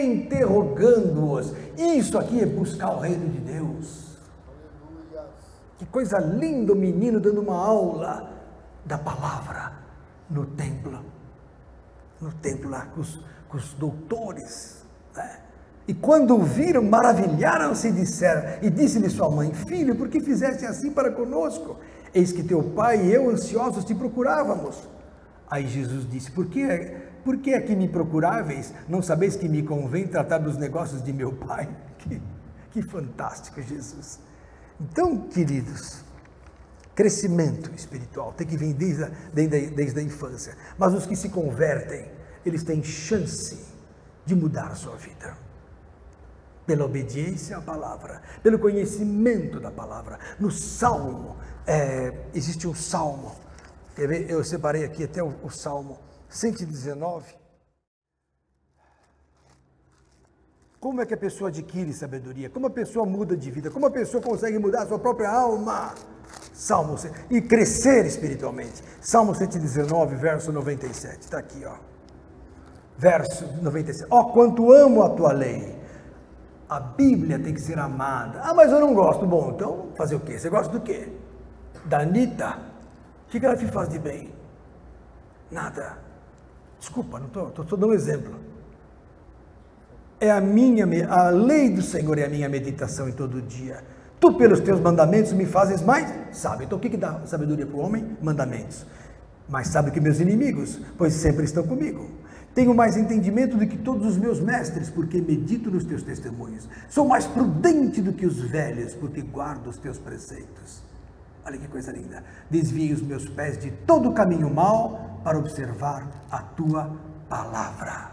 Speaker 1: interrogando-os. Isso aqui é buscar o reino de Deus. Aleluia. Que coisa linda, o menino dando uma aula da palavra no templo. No templo lá com os doutores, né? E quando o viram, maravilharam-se e disseram, e disse-lhe sua mãe: filho, por que fizeste assim para conosco? Eis que teu pai e eu, ansiosos, te procurávamos. Aí Jesus disse: por que aqui me procuráveis? Não sabeis que me convém tratar dos negócios de meu pai? Que fantástico, Jesus. Então, queridos, crescimento espiritual tem que vir desde a infância. Mas os que se convertem, eles têm chance de mudar a sua vida. Pela obediência à palavra, pelo conhecimento da palavra. No Salmo, existe um Salmo, quer ver? Eu separei aqui até o Salmo 119. Como é que a pessoa adquire sabedoria? Como a pessoa muda de vida? Como a pessoa consegue mudar a sua própria alma? Salmo, e crescer espiritualmente. Salmo 119, verso 97, está aqui, ó. Verso 97. Ó, quanto amo a tua lei. A Bíblia tem que ser amada. Ah, mas eu não gosto. Bom, então fazer o quê? Você gosta do quê? Da Anitta? O que ela te faz de bem? Nada. Desculpa, não estou dando um exemplo. A lei do Senhor é a minha meditação em todo dia. Tu, pelos teus mandamentos, me fazes mais sábio. Então, o que dá sabedoria para o homem? Mandamentos. Mais sábio que meus inimigos, pois sempre estão comigo. Tenho mais entendimento do que todos os meus mestres, porque medito nos teus testemunhos. Sou mais prudente do que os velhos, porque guardo os teus preceitos. Olha que coisa linda. Desviei os meus pés de todo o caminho mau para observar a tua palavra.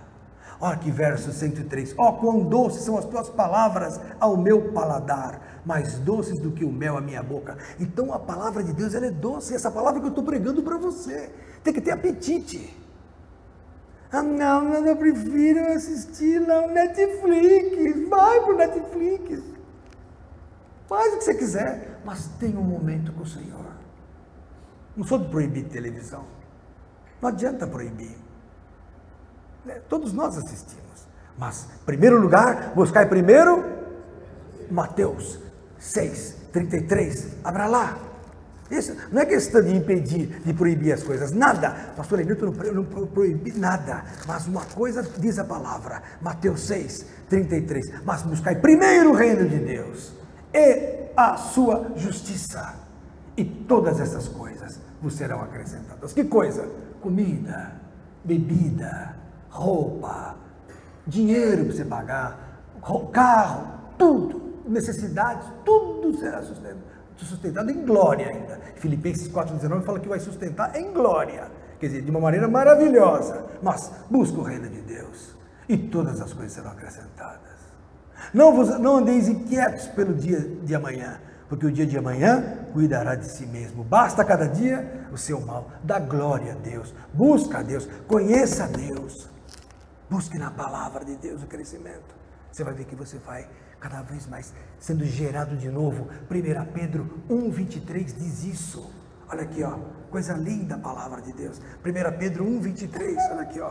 Speaker 1: Olha que verso 103. Ó, quão doces são as tuas palavras ao meu paladar, mais doces do que o mel à minha boca. Então a palavra de Deus, ela é doce. Essa palavra que eu estou pregando para você tem que ter apetite. Ah, não, eu prefiro assistir lá no Netflix. Vai pro Netflix. Faz o que você quiser, mas tenha um momento com o Senhor. Não sou de proibir televisão. Não adianta proibir. Todos nós assistimos. Mas, em primeiro lugar, buscar primeiro Mateus 6:33. Abra lá. Isso não é questão de impedir, de proibir as coisas, nada. Pastor Lenilton não proíbe nada, mas uma coisa diz a palavra, Mateus 6:33, mas buscai primeiro o reino de Deus e a sua justiça, e todas essas coisas vos serão acrescentadas. Que coisa? Comida, bebida, roupa, dinheiro para você pagar, carro, tudo, necessidades, tudo será sustentado em glória ainda. Filipenses 4:19 fala que vai sustentar em glória, quer dizer, de uma maneira maravilhosa. Mas busca o reino de Deus e todas as coisas serão acrescentadas. Não andeis inquietos pelo dia de amanhã, porque o dia de amanhã cuidará de si mesmo. Basta cada dia o seu mal. Dá glória a Deus, busca a Deus, conheça a Deus, busque na palavra de Deus o crescimento. Você vai ver que você vai cada vez mais sendo gerado de novo. 1 Pedro 1:23 diz isso. Olha aqui, ó, coisa linda a palavra de Deus. 1 Pedro 1:23, olha aqui, ó.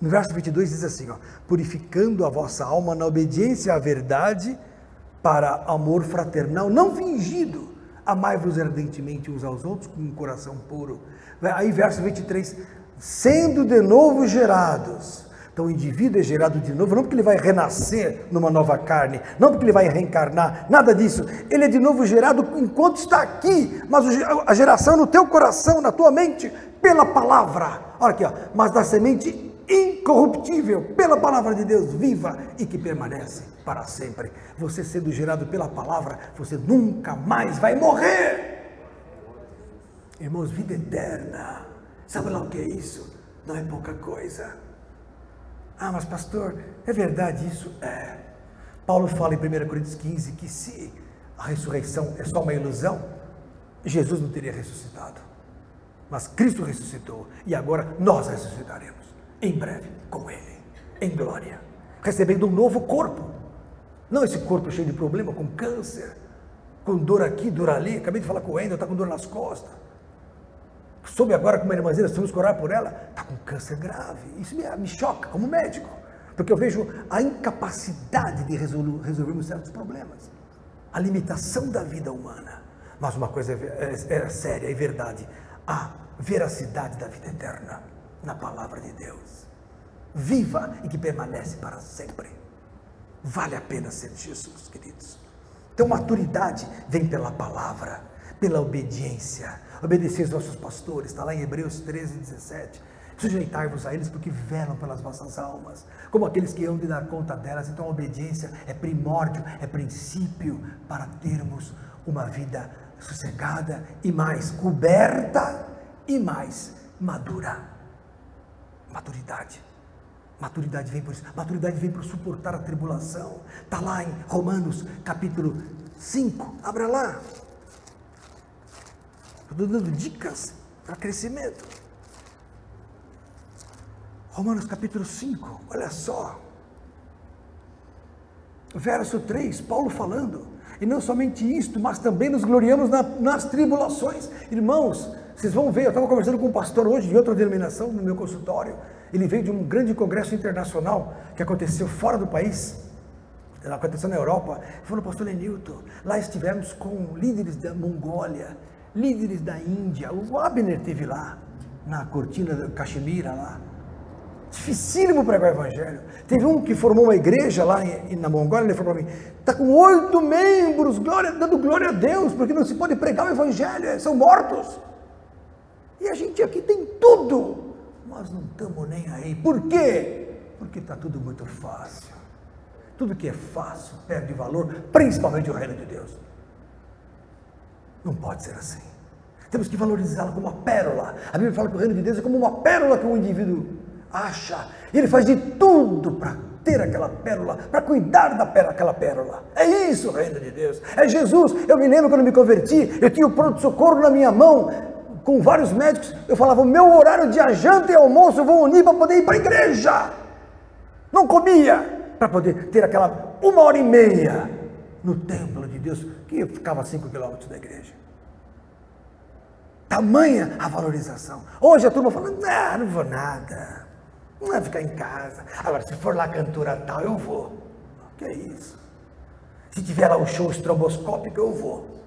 Speaker 1: No verso 22 diz assim, ó: purificando a vossa alma na obediência à verdade, para amor fraternal não fingido, amai-vos ardentemente uns aos outros com um coração puro. Aí verso 23, sendo de novo gerados. Então o indivíduo é gerado de novo, não porque ele vai renascer numa nova carne, não porque ele vai reencarnar, nada disso. Ele é de novo gerado enquanto está aqui, mas a geração no teu coração, na tua mente, pela palavra. Olha aqui, ó, mas da semente incorruptível, pela palavra de Deus, viva e que permanece para sempre. Você sendo gerado pela palavra, você nunca mais vai morrer. Irmãos, vida eterna. Sabe lá o que é isso? Não é pouca coisa. Ah, mas pastor, é verdade isso? É. Paulo fala em 1 Coríntios 15 que se a ressurreição é só uma ilusão, Jesus não teria ressuscitado. Mas Cristo ressuscitou e agora nós ressuscitaremos. Em breve, com Ele, em glória, recebendo um novo corpo. Não esse corpo cheio de problema, com câncer, com dor aqui, dor ali. Acabei de falar com o Wendel, está com dor nas costas. Soube agora com uma irmãzinha, temos que orar por ela, está com câncer grave. Isso me choca como médico, porque eu vejo a incapacidade de resolvermos certos problemas, a limitação da vida humana. Mas uma coisa é séria e verdade, a veracidade da vida eterna na palavra de Deus, viva e que permanece para sempre. Vale a pena ser Jesus, queridos. Então maturidade vem pela palavra, pela obediência. Obedecer os nossos pastores, está lá em Hebreus 13:17. Sujeitai-vos a eles porque velam pelas vossas almas, como aqueles que hão de dar conta delas. Então a obediência é primórdio, é princípio para termos uma vida sossegada e mais coberta e mais madura. Maturidade vem por isso. Maturidade vem por suportar a tribulação. Está lá em Romanos capítulo 5. Abra lá. Estou dando dicas para crescimento. Romanos capítulo 5. Olha só. Verso 3. Paulo falando. E não somente isto, mas também nos gloriamos nas tribulações. Irmãos, vocês vão ver, eu estava conversando com um pastor hoje de outra denominação no meu consultório. Ele veio de um grande congresso internacional que aconteceu fora do país, aconteceu na Europa. Ele falou: pastor Lenilton, lá estivemos com líderes da Mongólia, líderes da Índia. O Abner esteve lá, na cortina da Caxemira lá. Dificílimo pregar o evangelho. Teve um que formou uma igreja lá na Mongólia, ele falou para mim: está com 8 membros, dando glória a Deus, porque não se pode pregar o evangelho, são mortos. E a gente aqui tem tudo, mas não estamos nem aí. Por quê? Porque está tudo muito fácil. Tudo que é fácil perde valor, principalmente o reino de Deus. Não pode ser assim. Temos que valorizá-lo como uma pérola. A Bíblia fala que o reino de Deus é como uma pérola que o indivíduo acha. E ele faz de tudo para ter aquela pérola, para cuidar daquela pérola. É isso o reino de Deus. É Jesus. Eu me lembro quando me converti, eu tinha o pronto-socorro na minha mão, com vários médicos. Eu falava, o meu horário de janta e almoço eu vou unir para poder ir para a igreja. Não comia, para poder ter aquela 1h30 no templo de Deus, que ficava a 5 quilômetros da igreja. Tamanha a valorização. Hoje a turma fala, não vou nada, não vai ficar em casa. Agora, se for lá cantora tal, eu vou. Que é isso? Se tiver lá um show estroboscópico, eu vou.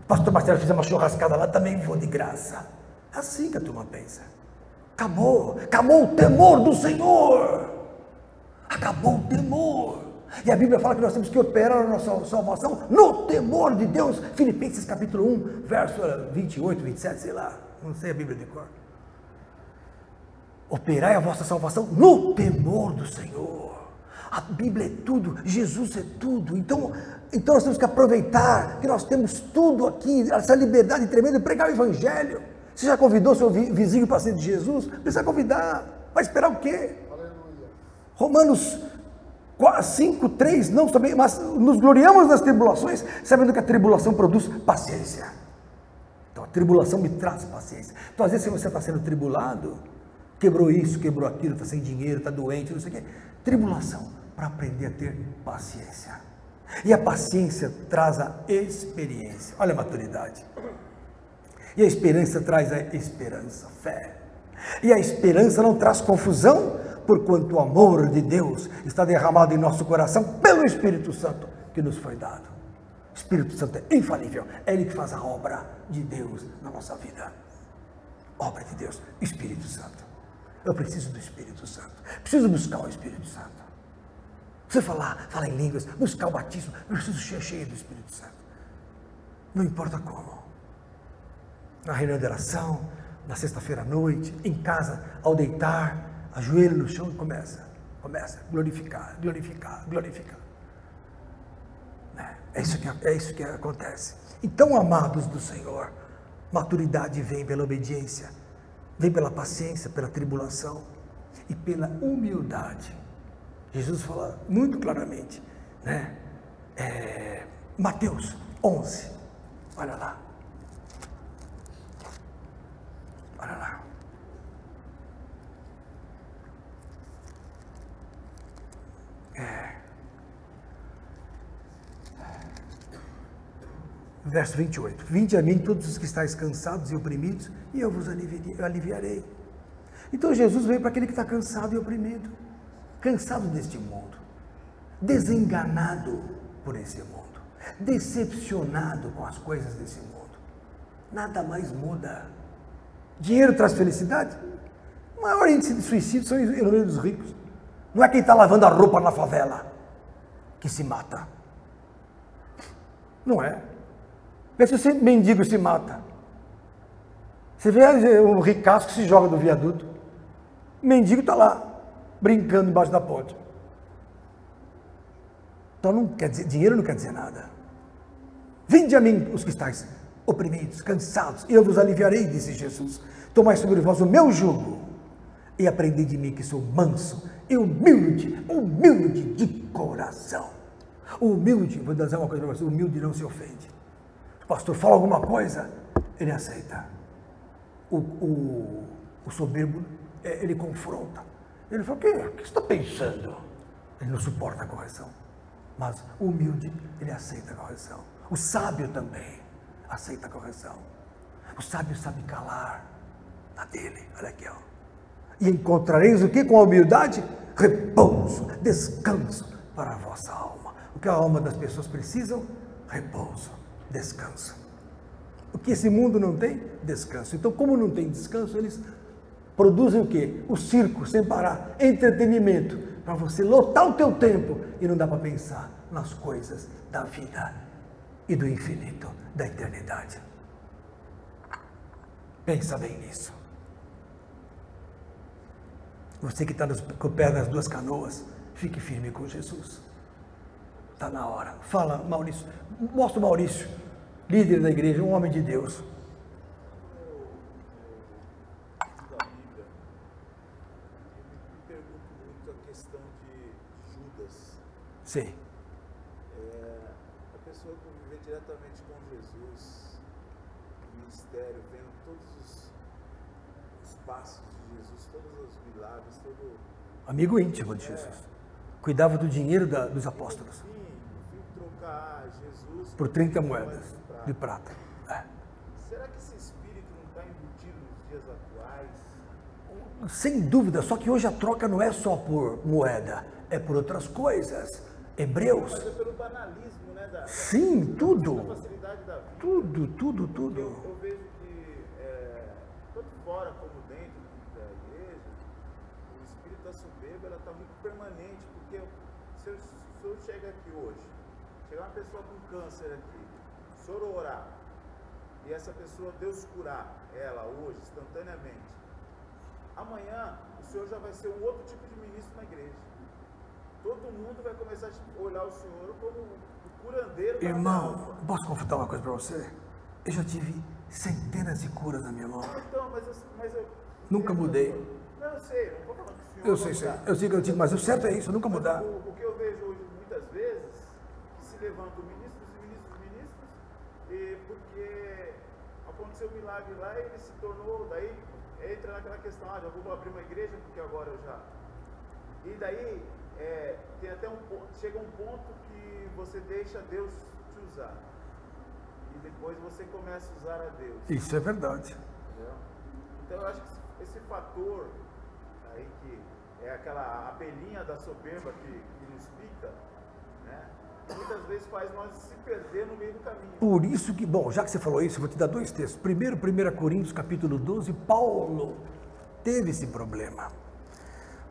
Speaker 1: Pastor Marcelo fizer uma churrascada lá, também vou de graça. É assim que a turma pensa. Acabou o temor do Senhor. Acabou o temor. E a Bíblia fala que nós temos que operar a nossa salvação no temor de Deus. Filipenses capítulo 1, verso 28, 27, sei lá. Não sei a Bíblia de cor. Operai a vossa salvação no temor do Senhor. A Bíblia é tudo, Jesus é tudo. Então nós temos que aproveitar que nós temos tudo aqui, essa liberdade tremenda de pregar o Evangelho. Você já convidou seu vizinho para ser de Jesus? Precisa convidar. Vai esperar o quê?
Speaker 2: Aleluia.
Speaker 1: Romanos 5:3, não também, mas nos gloriamos nas tribulações, sabendo que a tribulação produz paciência. Então a tribulação me traz paciência. Então às vezes se você está sendo tribulado, quebrou isso, quebrou aquilo, está sem dinheiro, está doente, não sei o quê. Tribulação, para aprender a ter paciência. E a paciência traz a experiência. Olha a maturidade. E a esperança traz a esperança, fé. E a esperança não traz confusão, porquanto o amor de Deus está derramado em nosso coração pelo Espírito Santo que nos foi dado. O Espírito Santo é infalível, é Ele que faz a obra de Deus na nossa vida. Obra de Deus, Espírito Santo. Eu preciso do Espírito Santo, preciso buscar o Espírito Santo. Você falar em línguas, buscar o batismo, eu preciso ser cheio do Espírito Santo. Não importa como. Na reunião de oração, na sexta-feira à noite, em casa, ao deitar, ajoelho no chão e começa a glorificar. É isso que acontece. Então, amados do Senhor, maturidade vem pela obediência, vem pela paciência, pela tribulação e pela humildade. Jesus fala muito claramente, né? Mateus 11, olha lá. Verso 28. Vinde a mim todos os que estáis cansados e oprimidos, e eu vos aliviarei. Então Jesus veio para aquele que está cansado e oprimido, cansado deste mundo, desenganado por esse mundo, decepcionado com as coisas desse mundo. Nada mais muda. Dinheiro traz felicidade? O maior índice de suicídio são os ricos. Não é quem está lavando a roupa na favela que se mata. Não é. Vê se esse mendigo se mata. Você vê um ricaço que se joga do viaduto. O mendigo está lá, brincando embaixo da ponte. Então não quer dizer, dinheiro não quer dizer nada. Vinde a mim os que estáis oprimidos, cansados, e eu vos aliviarei, disse Jesus. Tomai sobre vós o meu jugo e aprendei de mim que sou manso e humilde de coração. O humilde, vou dizer uma coisa para você, o humilde não se ofende. O pastor fala alguma coisa, ele aceita. O soberbo, ele confronta. Ele fala, o que você está pensando? Ele não suporta a correção. Mas o humilde, ele aceita a correção. O sábio também aceita a correção. O sábio sabe calar a dele. Olha aqui, ó. E encontrareis o que com a humildade? Repouso, descanso para a vossa alma. O que a alma das pessoas precisam? Repouso, descanso. O que esse mundo não tem? Descanso. Então, como não tem descanso, eles produzem o quê? O circo, sem parar, entretenimento, para você lotar o teu tempo e não dá para pensar nas coisas da vida e do infinito, da eternidade. Pensa bem nisso. Você que está com o pé nas duas canoas, fique firme com Jesus. Está na hora. Fala, Maurício. Mostra o Maurício, líder da igreja, um homem de Deus.
Speaker 3: Da Bíblia, me pergunto muito a questão de Judas.
Speaker 1: Sim.
Speaker 3: A pessoa conviver diretamente com Jesus, no ministério, vendo todos os passos de Jesus, todos os milagres, todo...
Speaker 1: Amigo íntimo de Jesus. Cuidava do dinheiro dos apóstolos.
Speaker 3: Vim trocar Jesus
Speaker 1: Por 30 moedas de prata.
Speaker 3: Será que esse espírito não está embutido nos dias atuais?
Speaker 1: Sem dúvida, só que hoje a troca não é só por moeda, é por outras coisas. Hebreus.
Speaker 3: Mas é pelo banalismo, né?
Speaker 1: Sim, tudo.
Speaker 3: Da facilidade da vida.
Speaker 1: Tudo.
Speaker 3: Eu vejo que, tanto fora como dentro da igreja, o espírito da soberba está muito permanente, porque se o senhor chega aqui hoje, chegar uma pessoa com câncer aqui, o senhor orar, e essa pessoa, Deus curar ela hoje, instantaneamente, amanhã o senhor já vai ser um outro tipo de ministro na igreja. Todo mundo vai começar a olhar o senhor como o curandeiro.
Speaker 1: Irmão, posso confessar uma coisa para você? Eu já tive centenas de curas na minha mão.
Speaker 3: Então, mas eu
Speaker 1: Nunca mudei.
Speaker 3: Não, eu sei, não vou falar que o senhor
Speaker 1: Eu sei. Eu digo, mas o certo é isso, nunca
Speaker 3: Mas
Speaker 1: mudar.
Speaker 3: O que eu vejo hoje, muitas vezes, que se levantam ministros, e porque aconteceu um milagre lá e ele se tornou, daí entra naquela questão, já vou abrir uma igreja porque agora eu já... E daí, tem até chega um ponto que você deixa Deus te usar. E depois você começa a usar a Deus.
Speaker 1: Isso é verdade.
Speaker 3: Entendeu? Então eu acho que esse fator aí, que é aquela abelhinha da soberba que nos pica, né? Muitas vezes faz nós se perder no meio do caminho.
Speaker 1: Por isso que, bom, já que você falou isso, eu vou te dar dois textos. Primeiro, 1 Coríntios, capítulo 12, Paulo teve esse problema.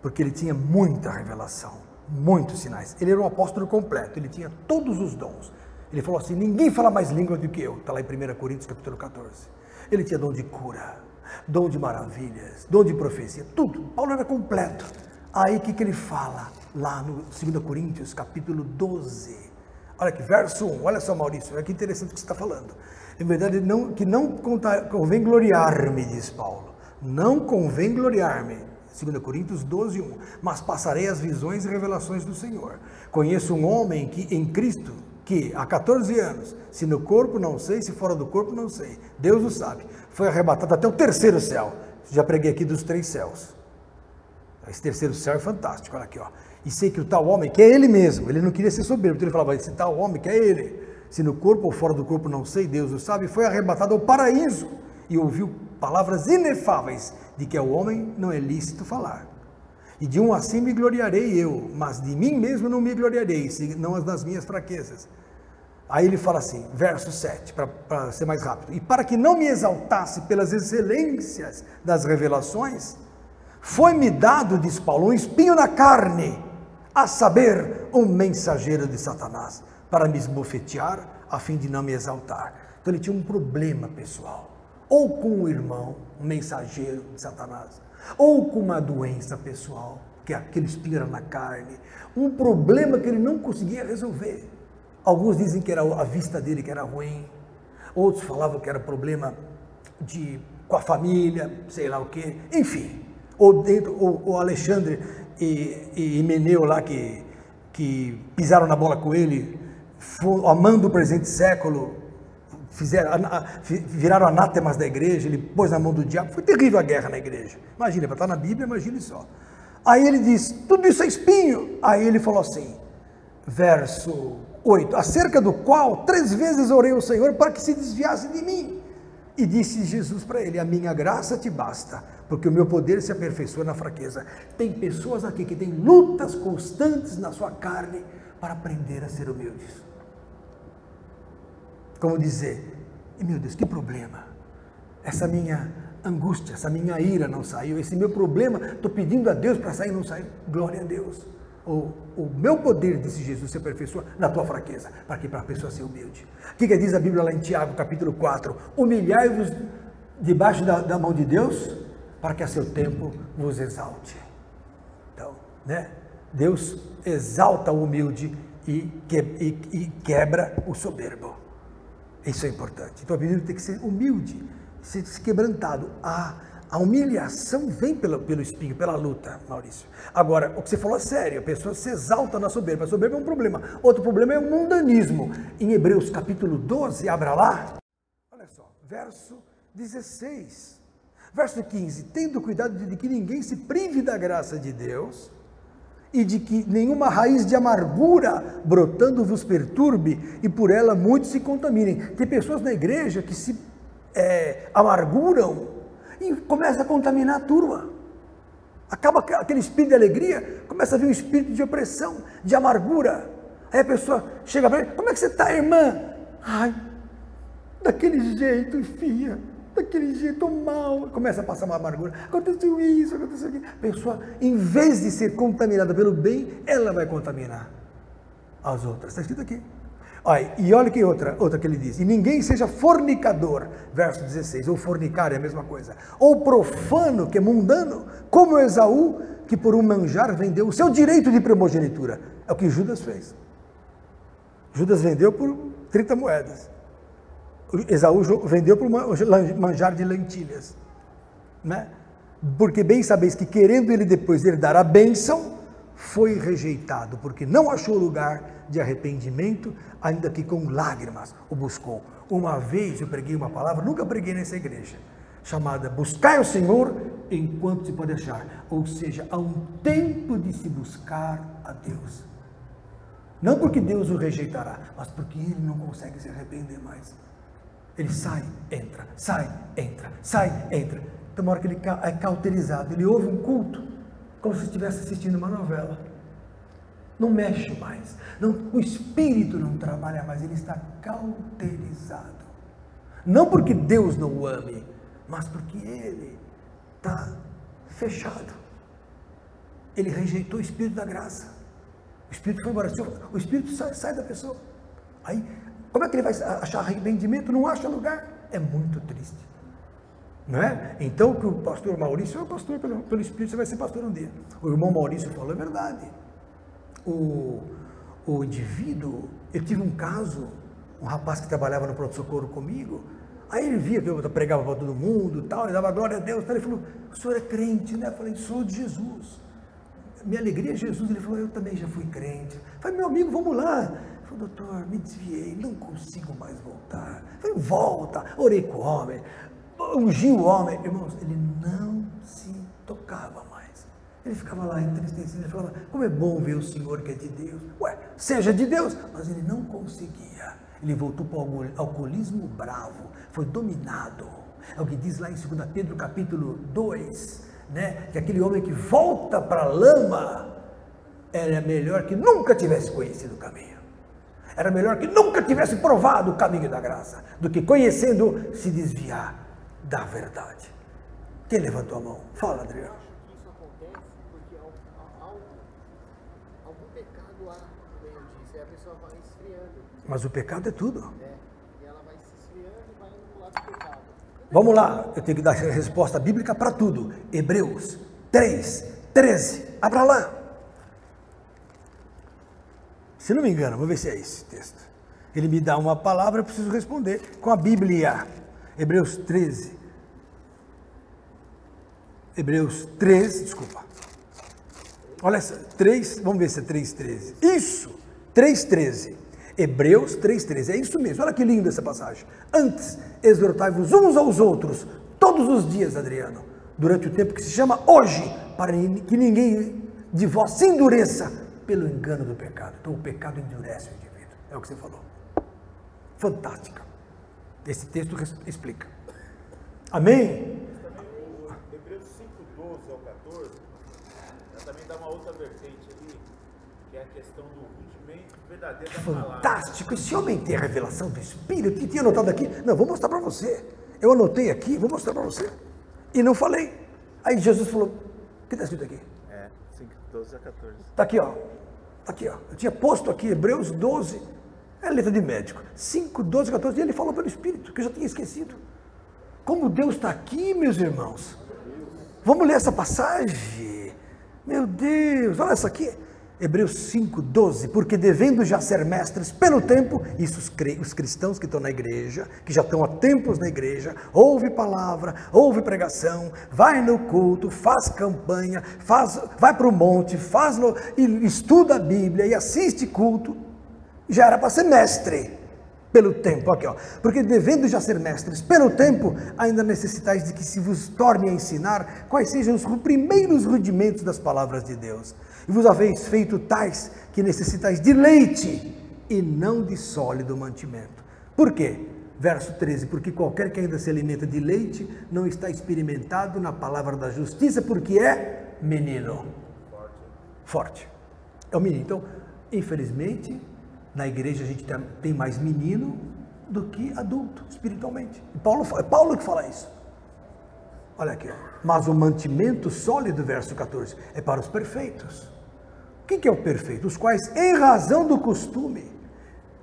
Speaker 1: Porque ele tinha muita revelação, muitos sinais. Ele era um apóstolo completo, ele tinha todos os dons. Ele falou assim, ninguém fala mais língua do que eu. Está lá em 1 Coríntios, capítulo 14. Ele tinha dom de cura, dom de maravilhas, dom de profecia, tudo. Paulo era completo. Aí o que ele fala lá no 2 Coríntios, capítulo 12? Olha aqui, verso 1, olha só, Maurício, olha que interessante o que você está falando. Em verdade, que não convém gloriar-me, diz Paulo. Não convém gloriar-me. 2 Coríntios 12, 1. Mas passarei as visões e revelações do Senhor. Conheço um homem em Cristo, que há 14 anos, se no corpo não sei, se fora do corpo não sei, Deus o sabe, foi arrebatado até o terceiro céu. Já preguei aqui dos 3 céus. Esse terceiro céu é fantástico, olha aqui, ó. E sei que o tal homem, que é ele mesmo, ele não queria ser soberbo, então ele falava, esse tal homem que é ele, se no corpo ou fora do corpo não sei, Deus o sabe, foi arrebatado ao paraíso e ouviu palavras inefáveis de que ao homem não é lícito falar. E de um assim me gloriarei eu, mas de mim mesmo não me gloriarei, senão as das minhas fraquezas. Aí ele fala assim, verso 7, para ser mais rápido. E para que não me exaltasse pelas excelências das revelações, foi-me dado, diz Paulo, um espinho na carne, a saber, um mensageiro de Satanás, para me esbofetear, a fim de não me exaltar. Então ele tinha um problema pessoal, ou com o irmão, um mensageiro de Satanás, ou com uma doença pessoal, que é aquele espinho era na carne, um problema que ele não conseguia resolver. Alguns dizem que era a vista dele que era ruim, outros falavam que era problema com a família, sei lá o quê, enfim. Ou Alexandre e Himeneu lá que pisaram na bola com ele, amando o presente século, viraram anátemas da igreja, ele pôs na mão do diabo, foi terrível a guerra na igreja. Imagina, para estar na Bíblia, imagine só. Aí ele diz, tudo isso é espinho. Aí ele falou assim, verso 8, acerca do qual 3 vezes orei ao Senhor para que se desviasse de mim. E disse Jesus para ele, a minha graça te basta, porque o meu poder se aperfeiçoa na fraqueza. Tem pessoas aqui que têm lutas constantes na sua carne para aprender a ser humildes. Como dizer, meu Deus, que problema, essa minha angústia, essa minha ira não saiu, esse meu problema, estou pedindo a Deus para sair e não saiu, glória a Deus. O meu poder, disse Jesus, se aperfeiçoa na tua fraqueza, para que para a pessoa ser humilde. O que diz a Bíblia lá em Tiago, capítulo 4? Humilhai-vos debaixo da mão de Deus, para que a seu tempo vos exalte. Então, né? Deus exalta o humilde e quebra o soberbo. Isso é importante. Então a vida tem que ser humilde, ser quebrantado. A humilhação vem pelo espinho, pela luta, Maurício. Agora, o que você falou é sério, a pessoa se exalta na soberba. A soberba é um problema. Outro problema é o mundanismo. Em Hebreus capítulo 12, abra lá. Olha só, verso 16. Verso 15. Tendo cuidado de que ninguém se prive da graça de Deus e de que nenhuma raiz de amargura brotando vos perturbe e por ela muitos se contaminem. Tem pessoas na igreja que se amarguram e começa a contaminar a turma. Acaba aquele espírito de alegria, começa a vir um espírito de opressão, de amargura. Aí a pessoa chega para ele: como é que você está, irmã? Ai, daquele jeito, filha, daquele jeito mal. Começa a passar uma amargura. Aconteceu isso, aconteceu aquilo. A pessoa, em vez de ser contaminada pelo bem, ela vai contaminar as outras. Está escrito aqui. E olha que outra que ele diz: e ninguém seja fornicador, verso 16, ou fornicar é a mesma coisa, ou profano, que é mundano, como Esaú, que por um manjar vendeu o seu direito de primogenitura. É o que Judas fez. Judas vendeu por 30 moedas. Esaú vendeu por um manjar de lentilhas, né? Porque bem sabeis que querendo ele depois herdar a bênção, foi rejeitado, porque não achou lugar de arrependimento, ainda que com lágrimas o buscou. Uma vez eu preguei uma palavra, nunca preguei nessa igreja, chamada buscai o Senhor enquanto se pode achar. Ou seja, há um tempo de se buscar a Deus. Não porque Deus o rejeitará, mas porque ele não consegue se arrepender mais. Ele sai, entra, sai, entra, sai, entra. Então, uma hora que ele é cauterizado, ele ouve um culto, como se estivesse assistindo uma novela. Não mexe mais. Não, o espírito não trabalha mais, ele está cauterizado. Não porque Deus não o ame, mas porque ele está fechado. Ele rejeitou o espírito da graça. O espírito foi embora. O espírito sai da pessoa. Aí, como é que ele vai achar arrependimento? Não acha lugar. É muito triste. Não é? Então, o que o pastor Maurício é o pastor pelo Espírito, você vai ser pastor um dia. O irmão Maurício falou a verdade. O indivíduo, eu tive um caso, um rapaz que trabalhava no pronto-socorro comigo, aí ele via que eu pregava para todo mundo, tal, ele dava glória a Deus, tal, ele falou: o senhor é crente, né? Eu falei: sou de Jesus. Minha alegria é Jesus. Ele falou: eu também já fui crente. Eu falei: meu amigo, vamos lá. Ele falou: doutor, me desviei, não consigo mais voltar. Eu falei: volta. Orei com o homem, ungi o homem. Irmãos, ele não se tocava mais. Ele ficava lá entristecido, ele falava: como é bom ver o Senhor que é de Deus. Ué, seja de Deus. Mas ele não conseguia. Ele voltou para o alcoolismo bravo, foi dominado. É o que diz lá em 2 Pedro capítulo 2, né? Que aquele homem que volta para a lama, era melhor que nunca tivesse conhecido o caminho. Era melhor que nunca tivesse provado o caminho da graça, do que conhecendo se desviar da verdade. Quem levantou a mão? Fala, Adriano.
Speaker 2: Eu acho que isso acontece porque algum pecado há no meio disso, e a pessoa vai esfriando.
Speaker 1: Mas o pecado é tudo.
Speaker 2: E ela vai se esfriando e vai indo pro lado do pecado.
Speaker 1: Vamos lá, eu tenho que dar a resposta bíblica para tudo. Hebreus 3, 13. Abra lá. Se não me engano, vou ver se é esse texto. Ele me dá uma palavra, eu preciso responder com a Bíblia. Hebreus 13. Hebreus 13, desculpa. Olha essa, 3, vamos ver se é 3,13. Isso, 3,13. Hebreus 3,13, é isso mesmo. Olha que linda essa passagem. Antes, exortai-vos uns aos outros, todos os dias, Adriano, durante o tempo que se chama hoje, para que ninguém de vós se endureça pelo engano do pecado. Então o pecado endurece o indivíduo. É o que você falou. Fantástica. Esse texto explica. Amém?
Speaker 3: Hebreus 5:12 ao 14, também dá uma outra vertente ali, que é a questão do rudimento verdadeiro da palavra.
Speaker 1: Fantástico. Esse homem tem a revelação do Espírito. E tinha anotado aqui. Não, vou mostrar para você. Eu anotei aqui, vou mostrar para você. E não falei. Aí Jesus falou: o que está escrito aqui?
Speaker 3: 5:12 a 14.
Speaker 1: Está aqui, ó. Está aqui, ó. Eu tinha posto aqui Hebreus 12. É letra de médico. 5:12 a 14. E ele falou pelo Espírito, que eu já tinha esquecido. Como Deus está aqui, meus irmãos. Vamos ler essa passagem. Meu Deus, olha essa aqui. Hebreus 5:12, porque devendo já ser mestres pelo tempo, isso os cristãos que estão na igreja, que já estão há tempos na igreja, ouve palavra, ouve pregação, vai no culto, faz campanha, vai para o monte, estuda a Bíblia e assiste culto, já era para ser mestre pelo tempo, aqui ó, porque devendo já ser mestres pelo tempo, ainda necessitais de que se vos torne a ensinar quais sejam os primeiros rudimentos das palavras de Deus. E vos haveis feito tais que necessitais de leite e não de sólido mantimento. Por quê? Verso 13, porque qualquer que ainda se alimenta de leite não está experimentado na palavra da justiça, porque é menino. Forte. É o menino. Então, infelizmente, na igreja a gente tem mais menino do que adulto, espiritualmente. E é Paulo que fala isso. Olha aqui, ó. Mas o mantimento sólido, verso 14, é para os perfeitos. O que é o perfeito? Os quais, em razão do costume,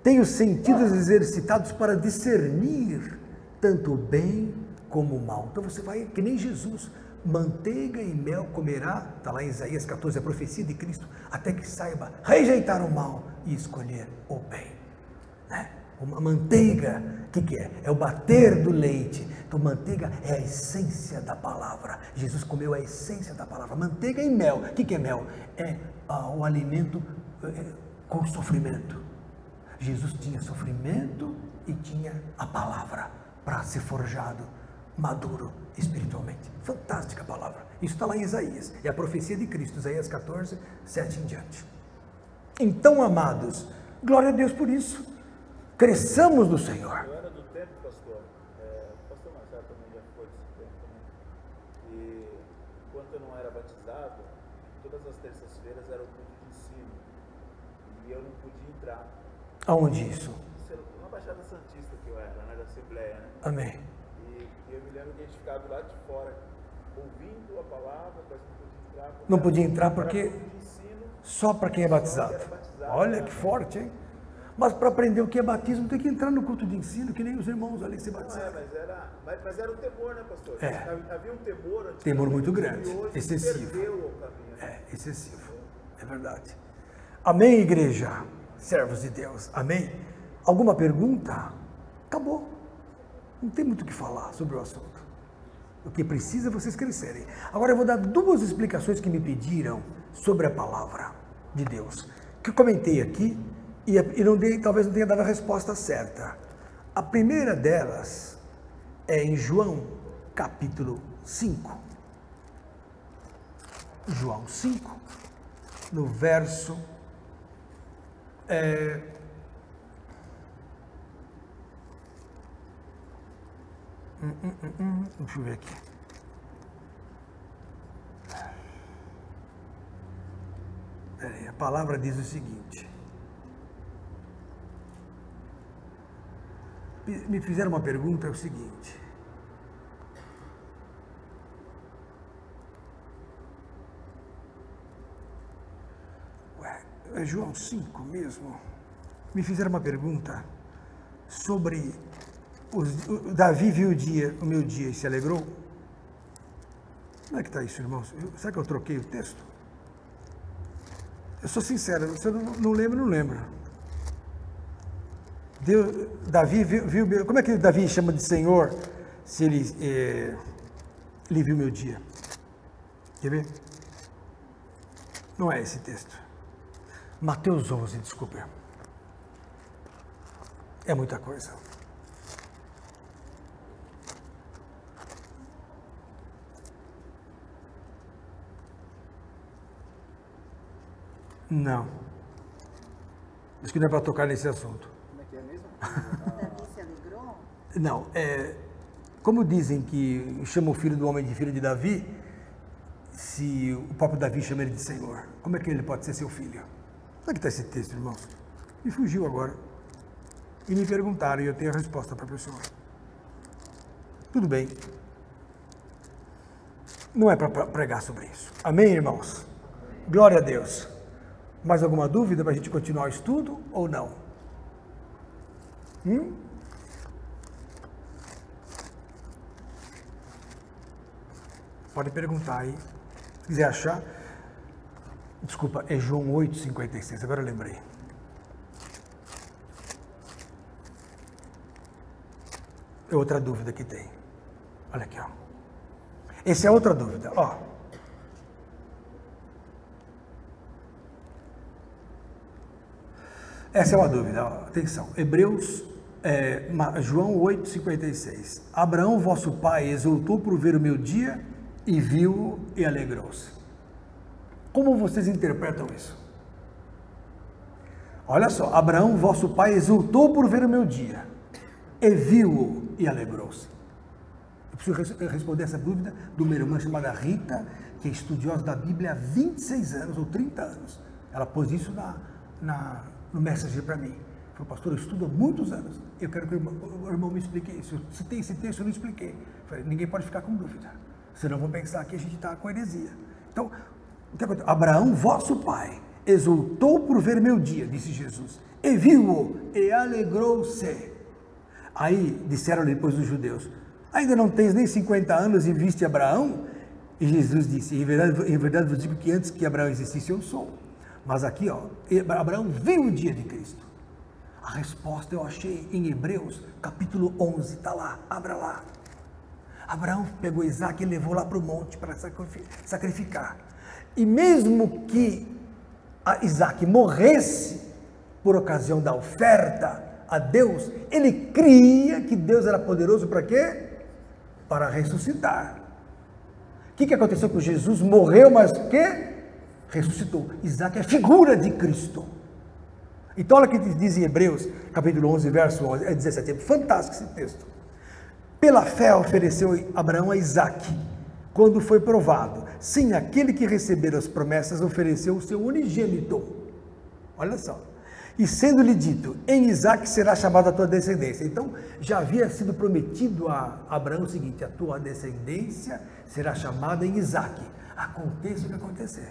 Speaker 1: têm os sentidos exercitados para discernir tanto o bem como o mal. Então você vai, que nem Jesus, manteiga e mel comerá, está lá em Isaías 14, a profecia de Cristo, até que saiba rejeitar o mal e escolher o bem. Né? Uma manteiga, o que é? É o bater do leite. Então manteiga é a essência da palavra. Jesus comeu a essência da palavra. Manteiga e mel. O que é mel? É o alimento com sofrimento. Jesus tinha sofrimento e tinha a palavra para ser forjado, maduro espiritualmente. Fantástica palavra. Isso está lá em Isaías. É a profecia de Cristo, Isaías 14, 7 em diante. Então, amados, glória a Deus por isso. Cresçamos no Senhor.
Speaker 3: Eu era do tempo, pastor. Pastor Marcelo também já foi desse tempo, né? E enquanto eu não era batizado, todas as terças-feiras era o culto de ensino. E eu não podia entrar.
Speaker 1: Aonde isso?
Speaker 3: Na Baixada Santista que eu era, né? Da Assembleia, né?
Speaker 1: Amém.
Speaker 3: E eu me lembro que a gente ficava do lado de fora, ouvindo a palavra, mas não podia entrar.
Speaker 1: Não podia entrar porque
Speaker 3: era culto de ensino,
Speaker 1: só para quem é batizado. Olha que forte, hein? Mas para aprender o que é batismo, tem que entrar no culto de ensino, que nem os irmãos ali se batizaram.
Speaker 3: Mas era o temor, né, pastor? Havia um temor.
Speaker 1: Temor muito grande, excessivo.
Speaker 3: Perdeu o caminho.
Speaker 1: Excessivo, é verdade. Amém, igreja? Servos de Deus, amém? Alguma pergunta? Acabou. Não tem muito o que falar sobre o assunto. O que precisa é vocês crescerem. Agora eu vou dar duas explicações que me pediram sobre a palavra de Deus, que eu comentei aqui, e talvez não tenha dado a resposta certa. A primeira delas é em João, capítulo 5. João 5, no verso... Deixa eu ver aqui. A palavra diz o seguinte... Me fizeram uma pergunta, é o seguinte. É João 5 mesmo? Me fizeram uma pergunta sobre Davi viu o meu dia e se alegrou? Como é que está isso, irmãos? Será que eu troquei o texto? Eu sou sincero, se eu não lembro, não lembro. Davi viu, como é que Davi chama de Senhor se ele viu meu dia? Quer ver? Não é esse texto. Mateus 11, desculpe. É muita coisa. Não. Acho que não é para tocar nesse assunto.
Speaker 4: Davi se alegrou?
Speaker 1: Não, como dizem que chama o filho do homem de filho de Davi, se o próprio Davi chama ele de Senhor, como é que ele pode ser seu filho? Onde é que está esse texto, irmãos? Me fugiu agora. E me perguntaram e eu tenho a resposta para a pessoa. Tudo bem. Não é para pregar sobre isso. Amém, irmãos? Glória a Deus. Mais alguma dúvida para a gente continuar o estudo ou não? Pode perguntar aí, se quiser achar. Desculpa, é João 8,56, agora eu lembrei. É outra dúvida que tem. Olha aqui, ó. Essa é outra dúvida, ó. Essa é uma dúvida, ó. Atenção. João 8,56. Abraão, vosso pai, exultou por ver o meu dia e viu-o e alegrou-se. Como vocês interpretam isso? Olha só, Abraão, vosso pai, exultou por ver o meu dia e viu-o e alegrou-se. Eu preciso responder essa dúvida de uma irmã chamada Rita, que é estudiosa da Bíblia há 26 anos ou 30 anos. Ela pôs isso no Messenger para mim. Falou, pastor, eu estudo há muitos anos. Eu quero que o irmão me explique isso. Se tem esse texto, eu não expliquei. Falei, ninguém pode ficar com dúvida. Senão vão pensar que a gente está com heresia. Então, o que aconteceu? Abraão, vosso pai, exultou por ver meu dia, disse Jesus, e viu-o e alegrou-se. Aí disseram-lhe depois os judeus, ainda não tens nem 50 anos e viste Abraão? E Jesus disse, em verdade vos digo que antes que Abraão existisse eu sou. Mas aqui, ó, Abraão viu o dia de Cristo. A resposta eu achei em Hebreus, capítulo 11, está lá, abra lá. Abraão pegou Isaac e levou lá para o monte para sacrificar. E mesmo que Isaac morresse por ocasião da oferta a Deus, ele cria que Deus era poderoso para quê? Para ressuscitar. O que aconteceu com Jesus? Morreu, mas o quê? Ressuscitou. Isaac é figura de Cristo. Então olha o que diz em Hebreus, capítulo 11, verso 11, 17. É fantástico esse texto. Pela fé ofereceu Abraão a Isaac, quando foi provado. Sim, aquele que recebera as promessas ofereceu o seu unigênito. Olha só. E sendo-lhe dito, em Isaac será chamada a tua descendência. Então, já havia sido prometido a Abraão o seguinte, a tua descendência será chamada em Isaac. Aconteça o que acontecer.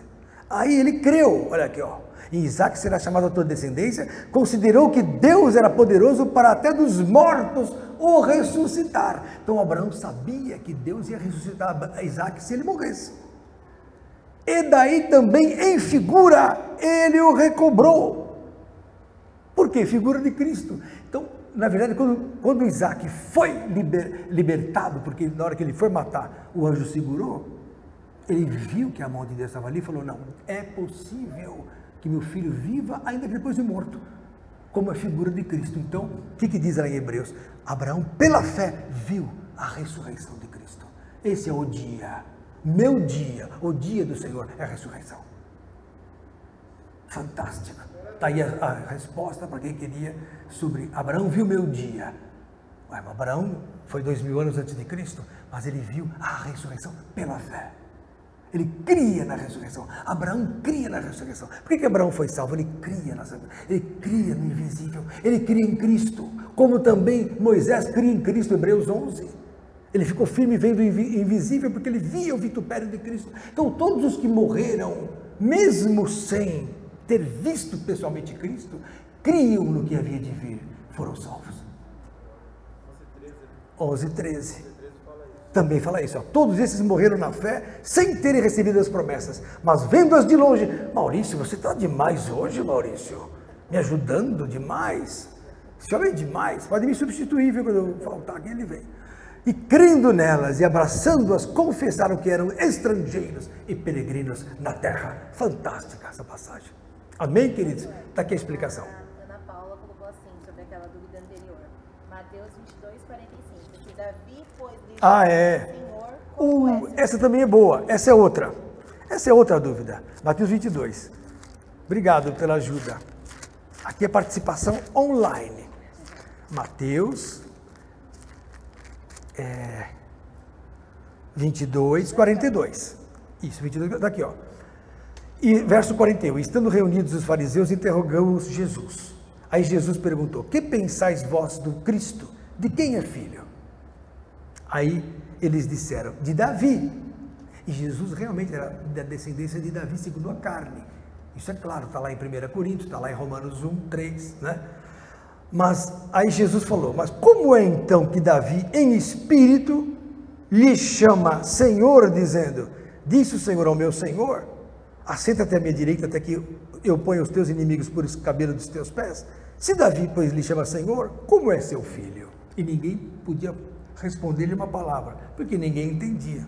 Speaker 1: Aí ele creu, olha aqui, ó. Em Isaac será chamada a tua descendência, considerou que Deus era poderoso para até dos mortos o ressuscitar. Então Abraão sabia que Deus ia ressuscitar Isaac se ele morresse. E daí também em figura ele o recobrou. Por quê? Figura de Cristo. Então, na verdade, quando Isaac foi libertado, porque na hora que ele foi matar, o anjo segurou, ele viu que a mão de Deus estava ali e falou, não, é possível que meu filho viva ainda que depois de morto, como a figura de Cristo. Então, o que diz lá em Hebreus? Abraão, pela fé, viu a ressurreição de Cristo. Esse é o dia, meu dia, o dia do Senhor é a ressurreição. Fantástico. Está aí a resposta para quem queria sobre Abraão viu meu dia. Ué, Abraão foi 2000 anos antes de Cristo, mas ele viu a ressurreição pela fé. Ele cria na ressurreição. Abraão cria na ressurreição. Por que Abraão foi salvo? Ele cria ele cria no invisível. Ele cria em Cristo. Como também Moisés cria em Cristo, Hebreus 11. Ele ficou firme vendo o invisível porque ele via o vitupério de Cristo. Então todos os que morreram, mesmo sem ter visto pessoalmente Cristo, criam no que havia de vir, foram salvos. 11:13. Também fala isso, ó. Todos esses morreram na fé, sem terem recebido as promessas, mas vendo-as de longe. Maurício, você está demais hoje, Maurício, me ajudando demais. Esse senhor é demais, pode me substituir, viu? Quando eu faltar aqui, ele vem. E crendo nelas e abraçando-as, confessaram que eram estrangeiros e peregrinos na terra. Fantástica essa passagem. Amém, queridos? Está aqui a explicação.
Speaker 4: Ana Paula colocou assim, sobre aquela dúvida anterior. Mateus 22:45. Que Davi, pois, Senhor,
Speaker 1: essa também é boa. Essa é outra. Essa é outra dúvida. Mateus 22. Obrigado pela ajuda. Aqui é participação online. Mateus 22:42. Isso, 22, daqui, ó. E verso 41, estando reunidos os fariseus, interrogou-os Jesus. Aí Jesus perguntou, que pensais vós do Cristo? De quem é filho? Aí eles disseram, de Davi. E Jesus realmente era da descendência de Davi, segundo a carne. Isso é claro, está lá em 1 Coríntios, está lá em Romanos 1:3, né? Mas aí Jesus falou, mas como é então que Davi, em espírito, lhe chama Senhor, dizendo, disse o Senhor ao meu Senhor, assenta-te à minha direita até que eu ponha os teus inimigos por escabelo dos teus pés. Se Davi, pois, lhe chama Senhor, como é seu filho? E ninguém podia responder-lhe uma palavra, porque ninguém entendia.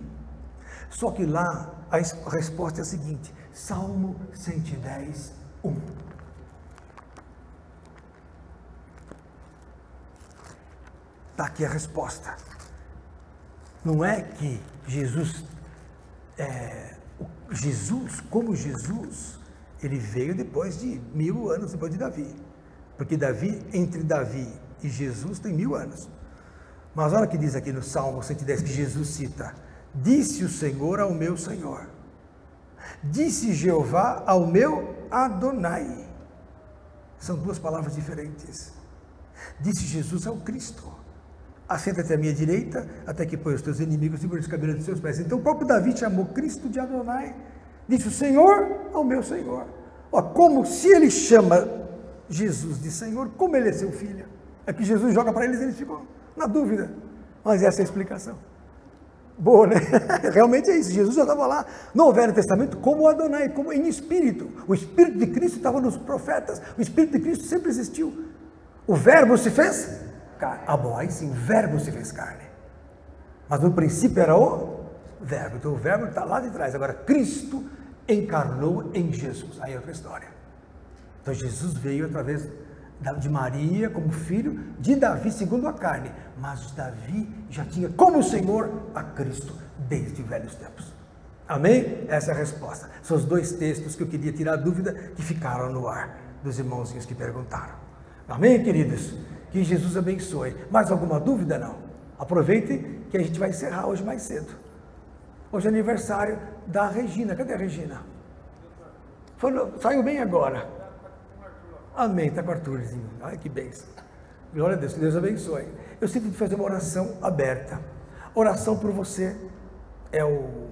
Speaker 1: Só que lá a resposta é a seguinte, Salmo 110, 1. Está aqui a resposta. Não é que Jesus, como Jesus, ele veio depois de 1000 anos depois de Davi. Porque entre Davi e Jesus tem 1000 anos. Mas olha o que diz aqui no Salmo 110, que Jesus cita. Disse o Senhor ao meu Senhor. Disse Jeová ao meu Adonai. São duas palavras diferentes. Disse Jesus ao Cristo. Assenta-te à minha direita, até que põe os teus inimigos por escabelo dos seus pés. Então o próprio Davi chamou Cristo de Adonai. Disse o Senhor ao meu Senhor. Ó, como se ele chama Jesus de Senhor, como ele é seu filho? É que Jesus joga para eles ficam na dúvida. Mas essa é a explicação. Boa, né? Realmente é isso. Jesus já estava lá no Velho Testamento como Adonai, como em espírito. O Espírito de Cristo estava nos profetas. O Espírito de Cristo sempre existiu. O Verbo se fez carne. Ah, bom, aí sim, o Verbo se fez carne. Mas no princípio era o Verbo. Então o Verbo está lá de trás. Agora, Cristo encarnou em Jesus. Aí é outra história. Então Jesus veio através de Maria como filho de Davi segundo a carne, mas Davi já tinha como Senhor a Cristo desde velhos tempos. Amém? Essa é a resposta. São os dois textos que eu queria tirar a dúvida que ficaram no ar dos irmãozinhos que perguntaram. Amém, queridos? Que Jesus abençoe. Mais alguma dúvida? Não. Aproveite que a gente vai encerrar hoje mais cedo. Hoje é aniversário da Regina. Cadê a Regina? Saiu bem agora. Amém, está com o Arthurzinho. Ai, que bênção. Glória a Deus, que Deus abençoe. Eu sinto de fazer uma oração aberta. Oração por você é o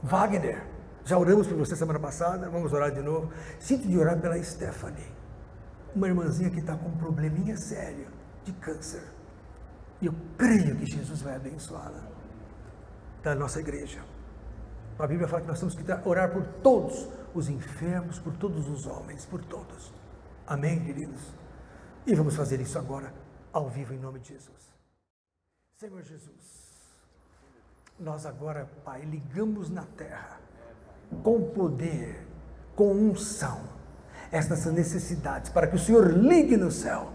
Speaker 1: Wagner. Já oramos por você semana passada, vamos orar de novo. Sinto de orar pela Stephanie, uma irmãzinha que está com um probleminha sério de câncer. E eu creio que Jesus vai abençoá-la da nossa igreja. A Bíblia fala que nós temos que orar por todos os enfermos, por todos os homens, por todos. Amém, queridos? E vamos fazer isso agora, ao vivo, em nome de Jesus. Senhor Jesus, nós agora, Pai, ligamos na terra, com poder, com unção, estas necessidades, para que o Senhor ligue no céu.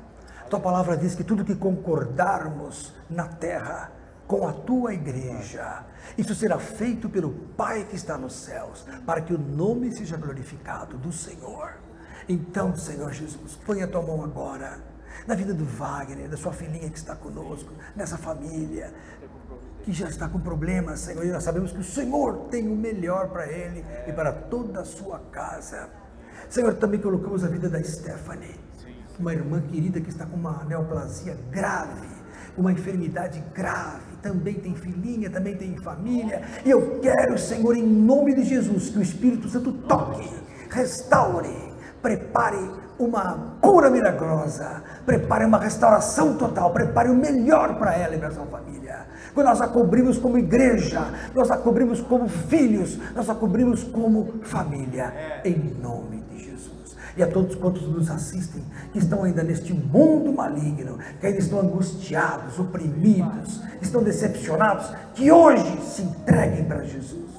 Speaker 1: Tua palavra diz que tudo que concordarmos na terra, com a tua igreja, isso será feito pelo Pai que está nos céus, para que o nome seja glorificado do Senhor. Então, Senhor Jesus, põe a tua mão agora na vida do Wagner, da sua filhinha que está conosco, nessa família que já está com problemas, Senhor, e nós sabemos que o Senhor tem o melhor para ele e para toda a sua casa. Senhor, também colocamos a vida da Stephanie, uma irmã querida que está com uma neoplasia grave, uma enfermidade grave, também tem filhinha, também tem família, e eu quero, Senhor, em nome de Jesus, que o Espírito Santo toque, restaure, prepare uma cura milagrosa, prepare uma restauração total, prepare o melhor para ela e para a sua família. Quando nós a cobrimos como igreja, nós a cobrimos como filhos, nós a cobrimos como família, em nome de Jesus. E a todos quantos nos assistem, que estão ainda neste mundo maligno, que ainda estão angustiados, oprimidos, estão decepcionados, que hoje se entreguem para Jesus,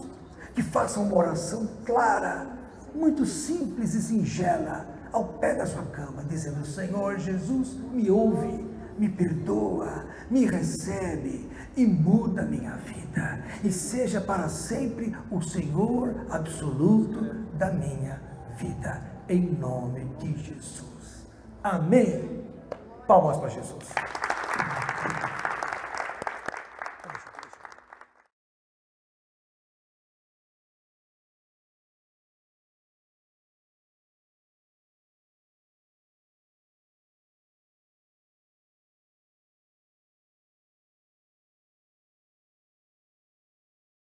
Speaker 1: que façam uma oração clara, muito simples e singela, ao pé da sua cama, dizendo: Senhor Jesus, me ouve, me perdoa, me recebe e muda a minha vida, e seja para sempre o Senhor absoluto da minha vida, em nome de Jesus. Amém. Palmas para Jesus.